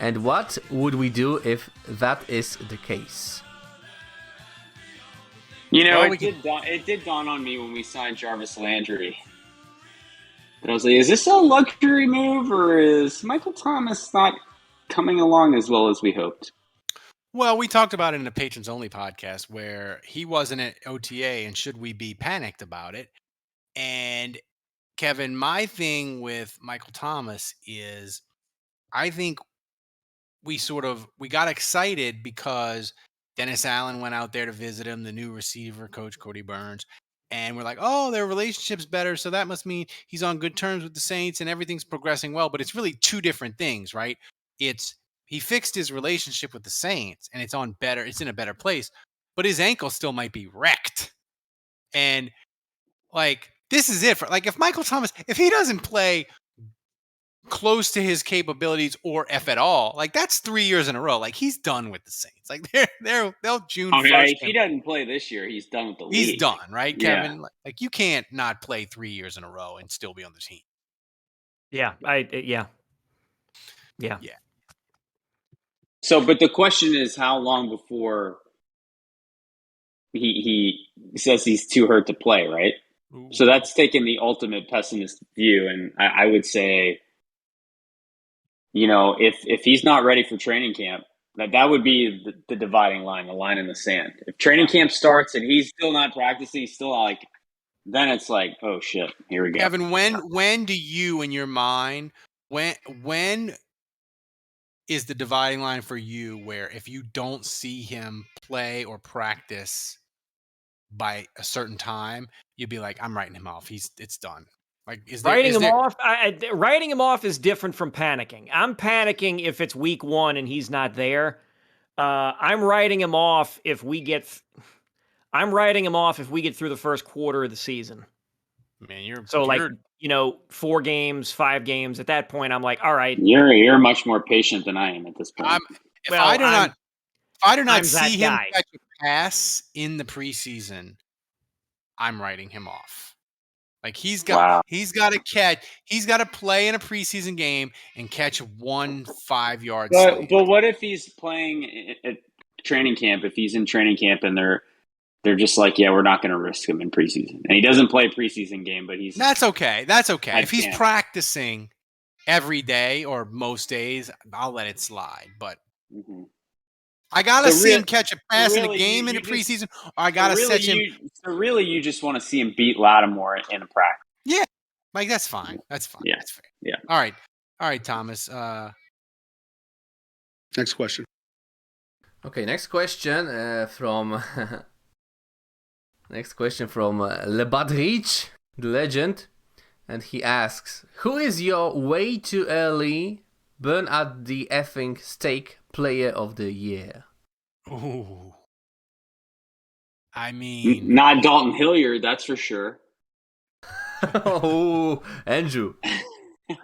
And what would we do if that is the case? It did dawn on me when we signed Jarvis Landry. But I was like, is this a luxury move, or is Michael Thomas not coming along as well as we hoped? Well, we talked about it in the Patrons Only podcast where he wasn't at OTA, and should we be panicked about it? And Kevin, my thing with Michael Thomas is I think we got excited because Dennis Allen went out there to visit him, the new receiver coach, Cody Burns. And we're like, oh, their relationship's better. So that must mean he's on good terms with the Saints and everything's progressing well. But it's really two different things, right? He fixed his relationship with the Saints and it's in a better place. But his ankle still might be wrecked. And this is it. If Michael Thomas, if he doesn't play close to his capabilities or if at all, that's 3 years in a row. He's done with the Saints. They'll June 1st. Yeah, if he doesn't play this year, he's done with the league. He's done, right, Kevin? Yeah. You can't not play 3 years in a row and still be on the team. Yeah, yeah. So, but the question is, how long before he says he's too hurt to play, right? Ooh. So that's taking the ultimate pessimist view, and I would say, if he's not ready for training camp, that would be the dividing line, the line in the sand. If training camp starts and he's still not practicing, he's still then it's oh shit, here we go. Kevin, when do you, in your mind, when is the dividing line for you where if you don't see him play or practice by a certain time, you'd be like, I'm writing him off. It's done. Writing him off is different from panicking. I'm panicking if it's week 1 and he's not there. I'm writing him off if we get through the first quarter of the season. Man, 4 games, 5 games. At that point, I'm like, all right. You're much more patient than I am at this point. If I do not see him catch a pass in the preseason, I'm writing him off. He's got to play in a preseason game and catch 1 5-yard slant. But what if he's playing at training camp? If he's in training camp and they're just we're not going to risk him in preseason, and he doesn't play a preseason game, but that's okay. If he's practicing every day or most days, I'll let it slide. But I gotta see him catch a pass in a game in a preseason, or I gotta set him. You just want to see him beat Lattimore in a practice. Yeah, that's fine. That's fine. Yeah. That's fair. Yeah. All right, Thomas. Next question. Okay, next question from Le Badrich, the legend, and he asks, "Who is your way too early burn at the effing steak player of the year?" Ooh. I mean, not Dalton Hilliard, that's for sure. Oh, Andrew. Burn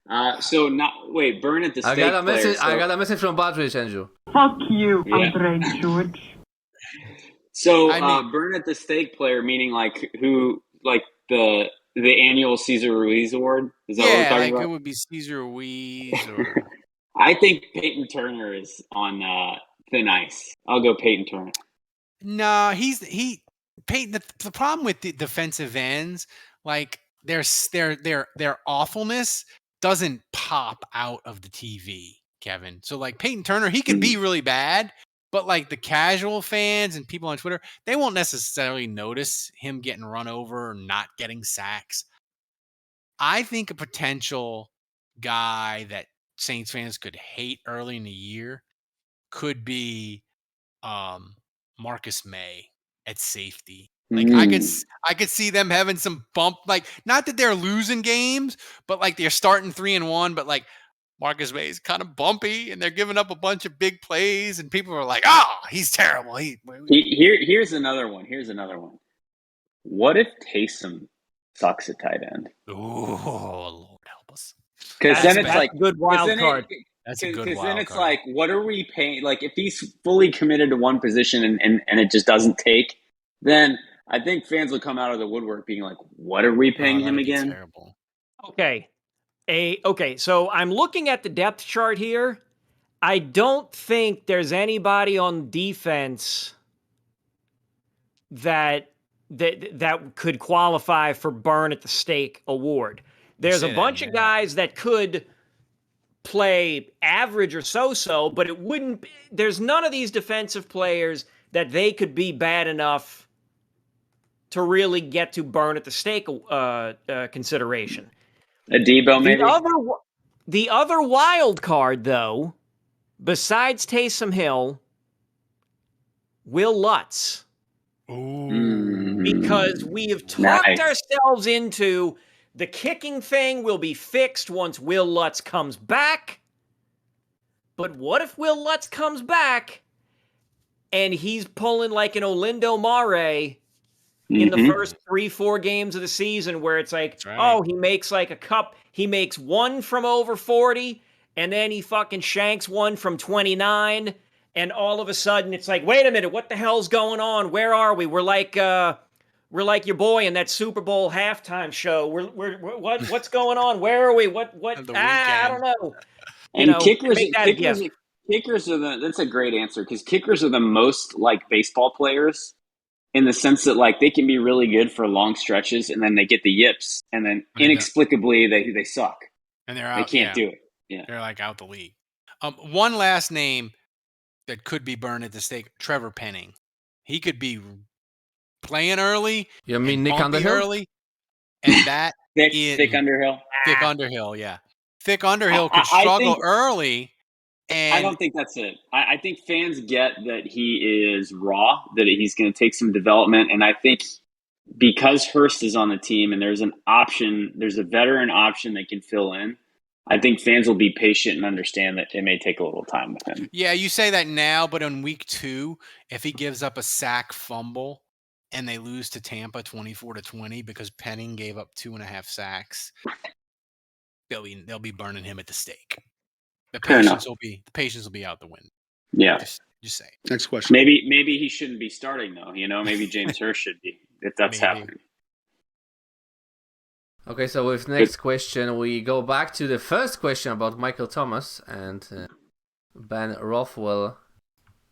at the steak. I got a message from Badrich, Andrew. Fuck you, Andre George. So burn at the steak player, meaning who like the annual Cesar Ruiz award? Is that what we're Yeah, talking like it about? would be Cesar Ruiz or I think Peyton Turner is on thin ice. I'll go Peyton Turner. no. Peyton. The problem with the defensive ends, like their awfulness doesn't pop out of the TV, Kevin. So like Peyton Turner, he could be really bad, but like the casual fans and people on Twitter, they won't necessarily notice him getting run over or not getting sacks. I think a potential guy that Saints fans could hate early in the year could be Marcus May at safety. Like I could see them having some bump, like not that they're losing games, but like they're starting 3-1, but like Marcus May is kind of bumpy and they're giving up a bunch of big plays and people are like, "Oh, he's terrible." Here's another one. What if Taysom sucks at tight end? Oh, Lord help us. Because then it's like a good wild card. That's a good Because wild then it's card. like, what are we paying? Like, if he's fully committed to one position and it just doesn't take, then I think fans will come out of the woodwork being like, what are we paying him again? Terrible. Okay. So I'm looking at the depth chart here. I don't think there's anybody on defense that could qualify for burn at the stake award. There's a bunch of guys that could play average or so, but it wouldn't. There's none of these defensive players that they could be bad enough to really get to burn at the stake consideration. Adebo, maybe? The other wild card, though, besides Taysom Hill, Will Lutz. Ooh. Because we have talked ourselves into the kicking thing will be fixed once Will Lutz comes back. But what if Will Lutz comes back and he's pulling like an Olindo Mare in the first 3-4 games of the season where it's like, oh, he makes like he makes one from over 40 and then he fucking shanks one from 29 and all of a sudden it's like, wait a minute, what the hell's going on? Where are we? We're like your boy in that Super Bowl halftime show. What's going on? Where are we? What? I don't know. Kickers are that's a great answer because kickers are the most like baseball players in the sense that like they can be really good for long stretches and then they get the yips and then inexplicably they suck and they're out. They can't do it. Yeah, they're like out the league. One last name that could be burned at the stake: Trevor Penning. He could be playing early. You mean Nick Underhill? Early, and that thick Underhill. Thick Underhill, yeah. Thick Underhill could struggle early. And I don't think that's it. I think fans get that he is raw, that he's going to take some development. And I think because Hurst is on the team and there's a veteran option that can fill in, I think fans will be patient and understand that it may take a little time with him. Yeah, you say that now, but in week 2, if he gives up a sack fumble and they lose to Tampa 24-20 because Penning gave up 2.5 sacks, they'll be burning him at the stake. The patience will be out the window. Yeah. Just say. Next question. Maybe he shouldn't be starting though. Maybe James Hurst should be if that's happening. Okay, so with next question, we go back to the first question about Michael Thomas, and Ben Rothwell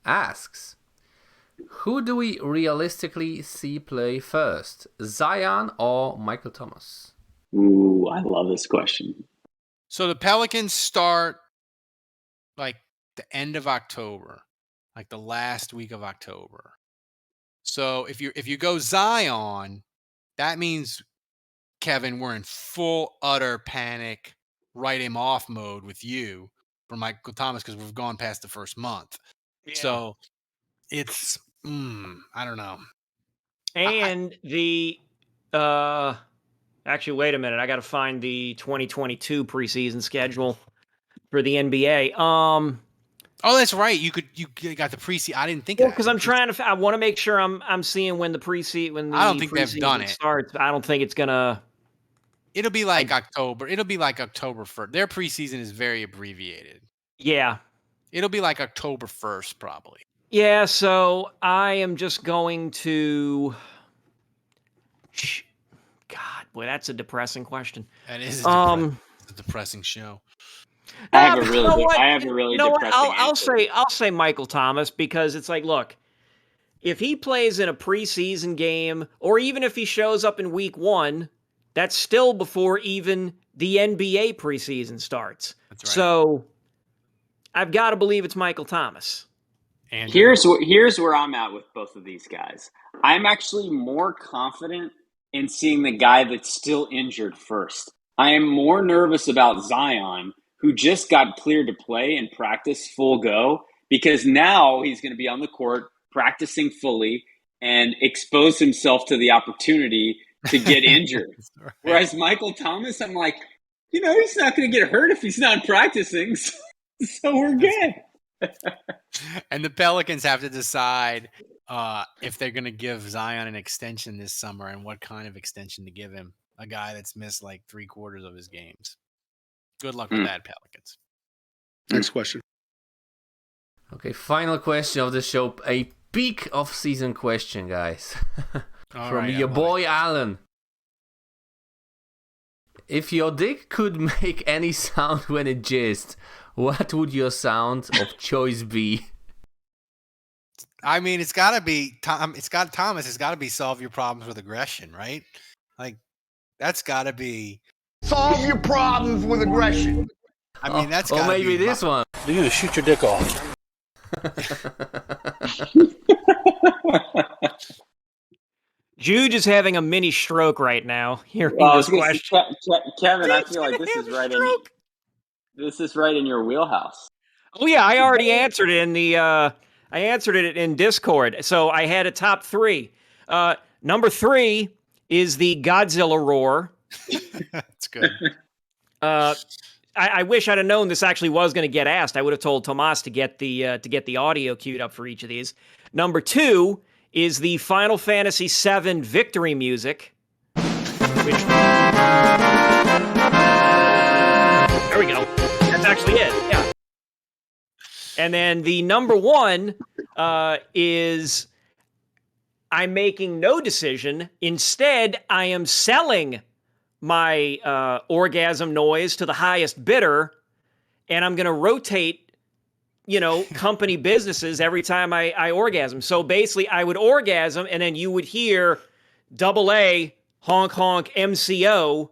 asks, who do we realistically see play first, Zion or Michael Thomas? Ooh, I love this question. So the Pelicans start like the end of October, like the last week of October. So if you go Zion, that means, Kevin, we're in full utter panic, write him off mode with you for Michael Thomas because we've gone past the first month. Yeah. So it's I don't know. And actually, wait a minute, I got to find the 2022 preseason schedule for the NBA. Oh, that's right. You got the preseason. I didn't think of that. Because I'm trying to. I want to make sure I'm seeing when the preseason I don't think they've done it. Starts. I don't think it's gonna. It'll be like October. It'll be like October 1st. Their preseason is very abbreviated. Yeah. It'll be like October 1st, probably. Yeah. So I am just going to. God, boy, that's a depressing question. That is a depressing show. I have a You know really what? depressing I'll say Michael Thomas, because it's like, look, if he plays in a preseason game, or even if he shows up in week 1, that's still before even the NBA preseason starts. That's right. So I've got to believe it's Michael Thomas. Andrew? Here's where I'm at with both of these guys. I'm actually more confident in seeing the guy that's still injured first. I am more nervous about Zion, who just got cleared to play and practice full go, because now he's going to be on the court practicing fully and expose himself to the opportunity to get injured. Right. Whereas Michael Thomas, I'm like, he's not going to get hurt if he's not practicing. So we're good. And the Pelicans have to decide if they're going to give Zion an extension this summer, and what kind of extension to give him. A guy that's missed like 3/4 of his games. Good luck with that, Pelicans. Next question. Okay, final question of the show. A peak of season question, guys. From your boy Alan. If your dick could make any sound when it jizzed, what would your sound of choice be? I mean, it's got to be Thomas. It's got to be solve your problems with aggression, right? Like, that's got to be solve your problems with aggression. I mean, that's or maybe this one. You need to shoot your dick off. Jude is having a mini stroke right now. Hearing this question, Kevin, I feel like this is right in your wheelhouse. Oh yeah, I already answered it in the. I answered it in Discord. So I had a top 3. Number 3 is the Godzilla roar. That's good. I wish I'd have known this actually was going to get asked. I would have told Tomas to get the audio queued up for each of these. Number 2 is the Final Fantasy VII victory music. Which... There we go. That's actually it. Yeah. And then the number 1 is I'm making no decision. Instead, I am selling my orgasm noise to the highest bidder, and I'm going to rotate, company businesses every time I orgasm. So basically, I would orgasm, and then you would hear AA, honk, honk, MCO,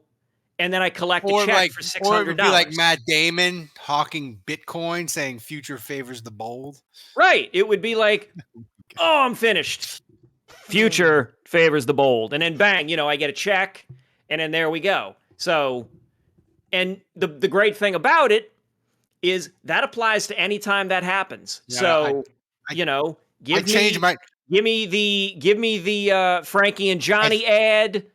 and then I collect a check for $600. Or it would be like Matt Damon hawking Bitcoin, saying future favors the bold. Right. It would be like, oh, I'm finished. Future favors the bold. And then bang, I get a check, and then there we go. So, and the great thing about it is that applies to any time that happens. Yeah, so, give me the Frankie and Johnny ad.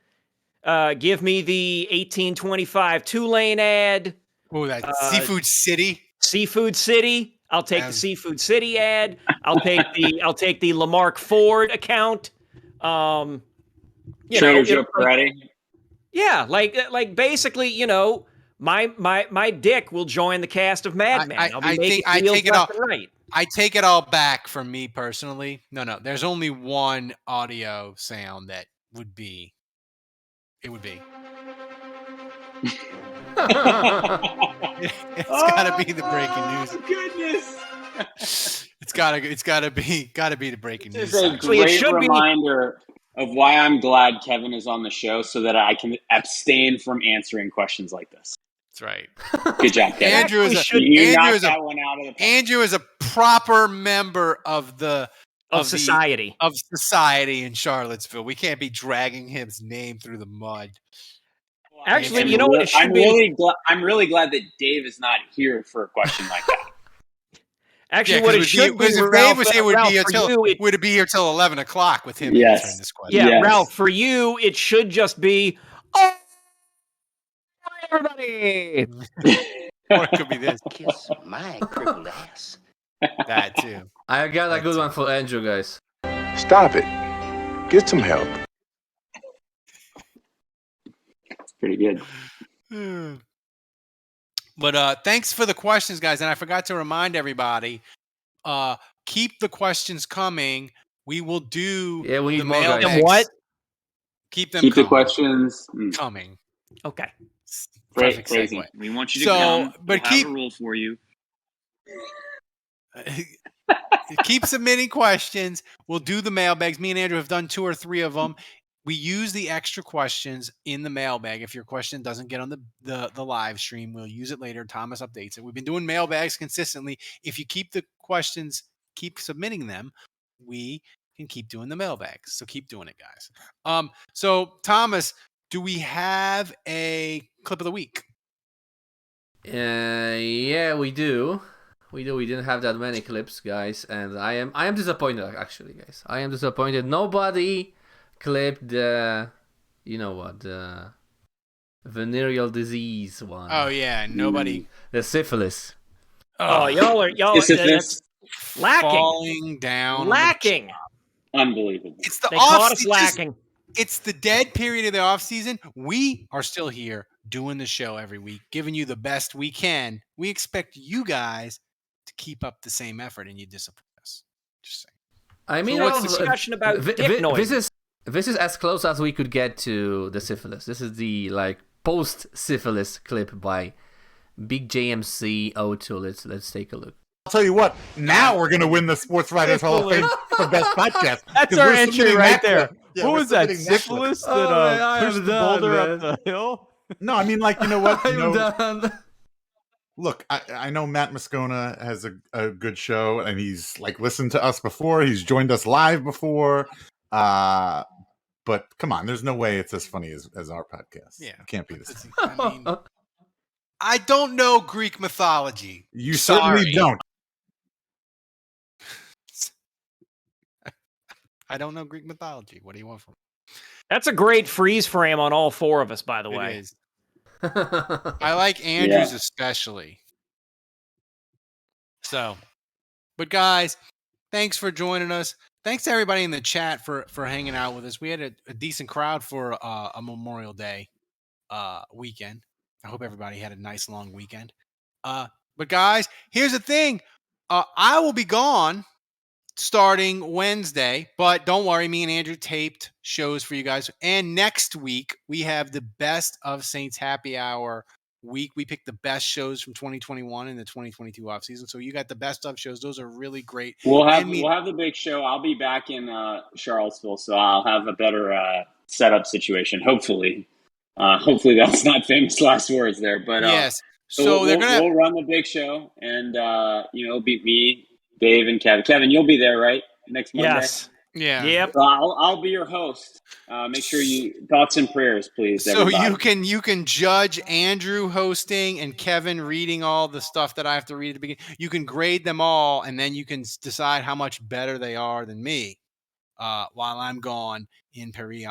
Give me the 1825 Tulane ad. Oh, that Seafood City. Seafood City. I'll take the Seafood City ad. I'll take the Lamarck Ford account. Trader Joe Peretti. Yeah, like basically, my dick will join the cast of Mad Men. I take it all. Right. I take it all back from me personally. No. There's only one audio sound that would be. It would be. It's got to be the breaking news. Goodness. It's got to be the breaking news. This is a great reminder of why I'm glad Kevin is on the show, so that I can abstain from answering questions like this. That's right. Good job, Kevin. Andrew is a proper member of society in Charlottesville. We can't be dragging his name through the mud. Actually, you know what? I'm really glad that Dave is not here for a question like that. Actually, what it should be, if Dave was here, would it be here till 11 o'clock with him answering this question? Yeah, yes. Ralph, for you, it should just be, oh, everybody. Or it could be this. Kiss my crippled ass. That too. I got a good one for Andrew, guys. Stop it. Get some help. It's pretty good. But thanks for the questions, guys. And I forgot to remind everybody, keep the questions coming. We will do we need the more, mailbag. guys. What? Keep them Keep the coming. questions coming. Okay. Perfect crazy. segue. We want you to come. But we'll have a rule for you. Keep submitting questions. We'll do the mailbags. Me and Andrew have done 2 or 3 of them. We use the extra questions in the mailbag. If your question doesn't get on the live stream, we'll use it later. Thomas updates it. We've been doing mailbags consistently. If you keep the questions, keep submitting them, we can keep doing the mailbags. So keep doing it, guys. So Thomas, do we have a clip of the week? Yeah, we do. We didn't have that many clips, guys, and I am disappointed, actually, guys. I am disappointed. Nobody clipped the, the venereal disease one. Oh yeah, nobody. The syphilis. Oh, y'all Syphilis. lacking. Falling down. Lacking. Unbelievable. It's the They caught off. us lacking. It's the dead period of the off season. We are still here doing the show every week, giving you the best we can. We expect you guys to keep up the same effort, and you disappoint us. Just saying. I mean, So what's the discussion about dick noise? This is as close as we could get to the syphilis. This is the post syphilis clip by Big JMC O2. Let's take a look. I'll tell you what. Now we're gonna win the Sports Writers Hall of Fame for best podcast. That's our entry right there. Yeah, what was that? submitting that Syphilis clip. that pushed the done, boulder man. up the hill? No, I mean, you know what? I'm done. Look, I know Matt Moscona has a good show, and he's listened to us before. He's joined us live before. But come on, there's no way it's as funny as our podcast. Yeah, it can't be the same. I mean, I don't know Greek mythology. You certainly don't. I don't know Greek mythology. What do you want from me? That's a great freeze frame on all 4 of us, by the way. It is. I like Andrew's especially. So, but guys, thanks for joining us. Thanks to everybody in the chat for hanging out with us. We had a decent crowd for a Memorial Day weekend. I hope everybody had a nice long weekend. But guys, here's the thing. I will be gone starting Wednesday, but don't worry, me and Andrew taped shows for you guys. And next week, we have the Best of Saints Happy Hour week. We picked the best shows from 2021 and the 2022 offseason. So you got the best of shows. Those are really great. We'll have the big show. I'll be back in Charlottesville, so I'll have a better setup situation. Hopefully that's not famous last words there, but yes. So we'll run the big show, and it'll be me, Dave, and Kevin. Kevin, you'll be there, right? Next Monday? Yes. Yeah. Yep. So I'll be your host. Make sure thoughts and prayers, please. So everybody. you can judge Andrew hosting and Kevin reading all the stuff that I have to read at the beginning. You can grade them all, and then you can decide how much better they are than me. While I'm gone in Paris,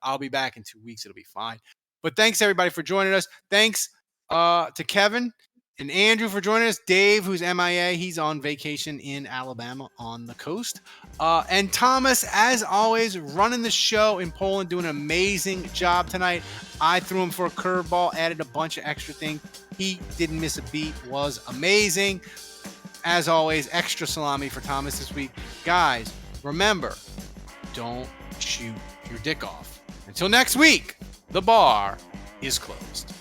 I'll be back in 2 weeks. It'll be fine. But thanks everybody for joining us. Thanks to Kevin and Andrew for joining us. Dave, who's MIA, he's on vacation in Alabama on the coast. And Thomas, as always, running the show in Poland, doing an amazing job tonight. I threw him for a curveball, added a bunch of extra things. He didn't miss a beat, was amazing. As always, extra salami for Thomas this week. Guys, remember, don't shoot your dick off. Until next week, the bar is closed.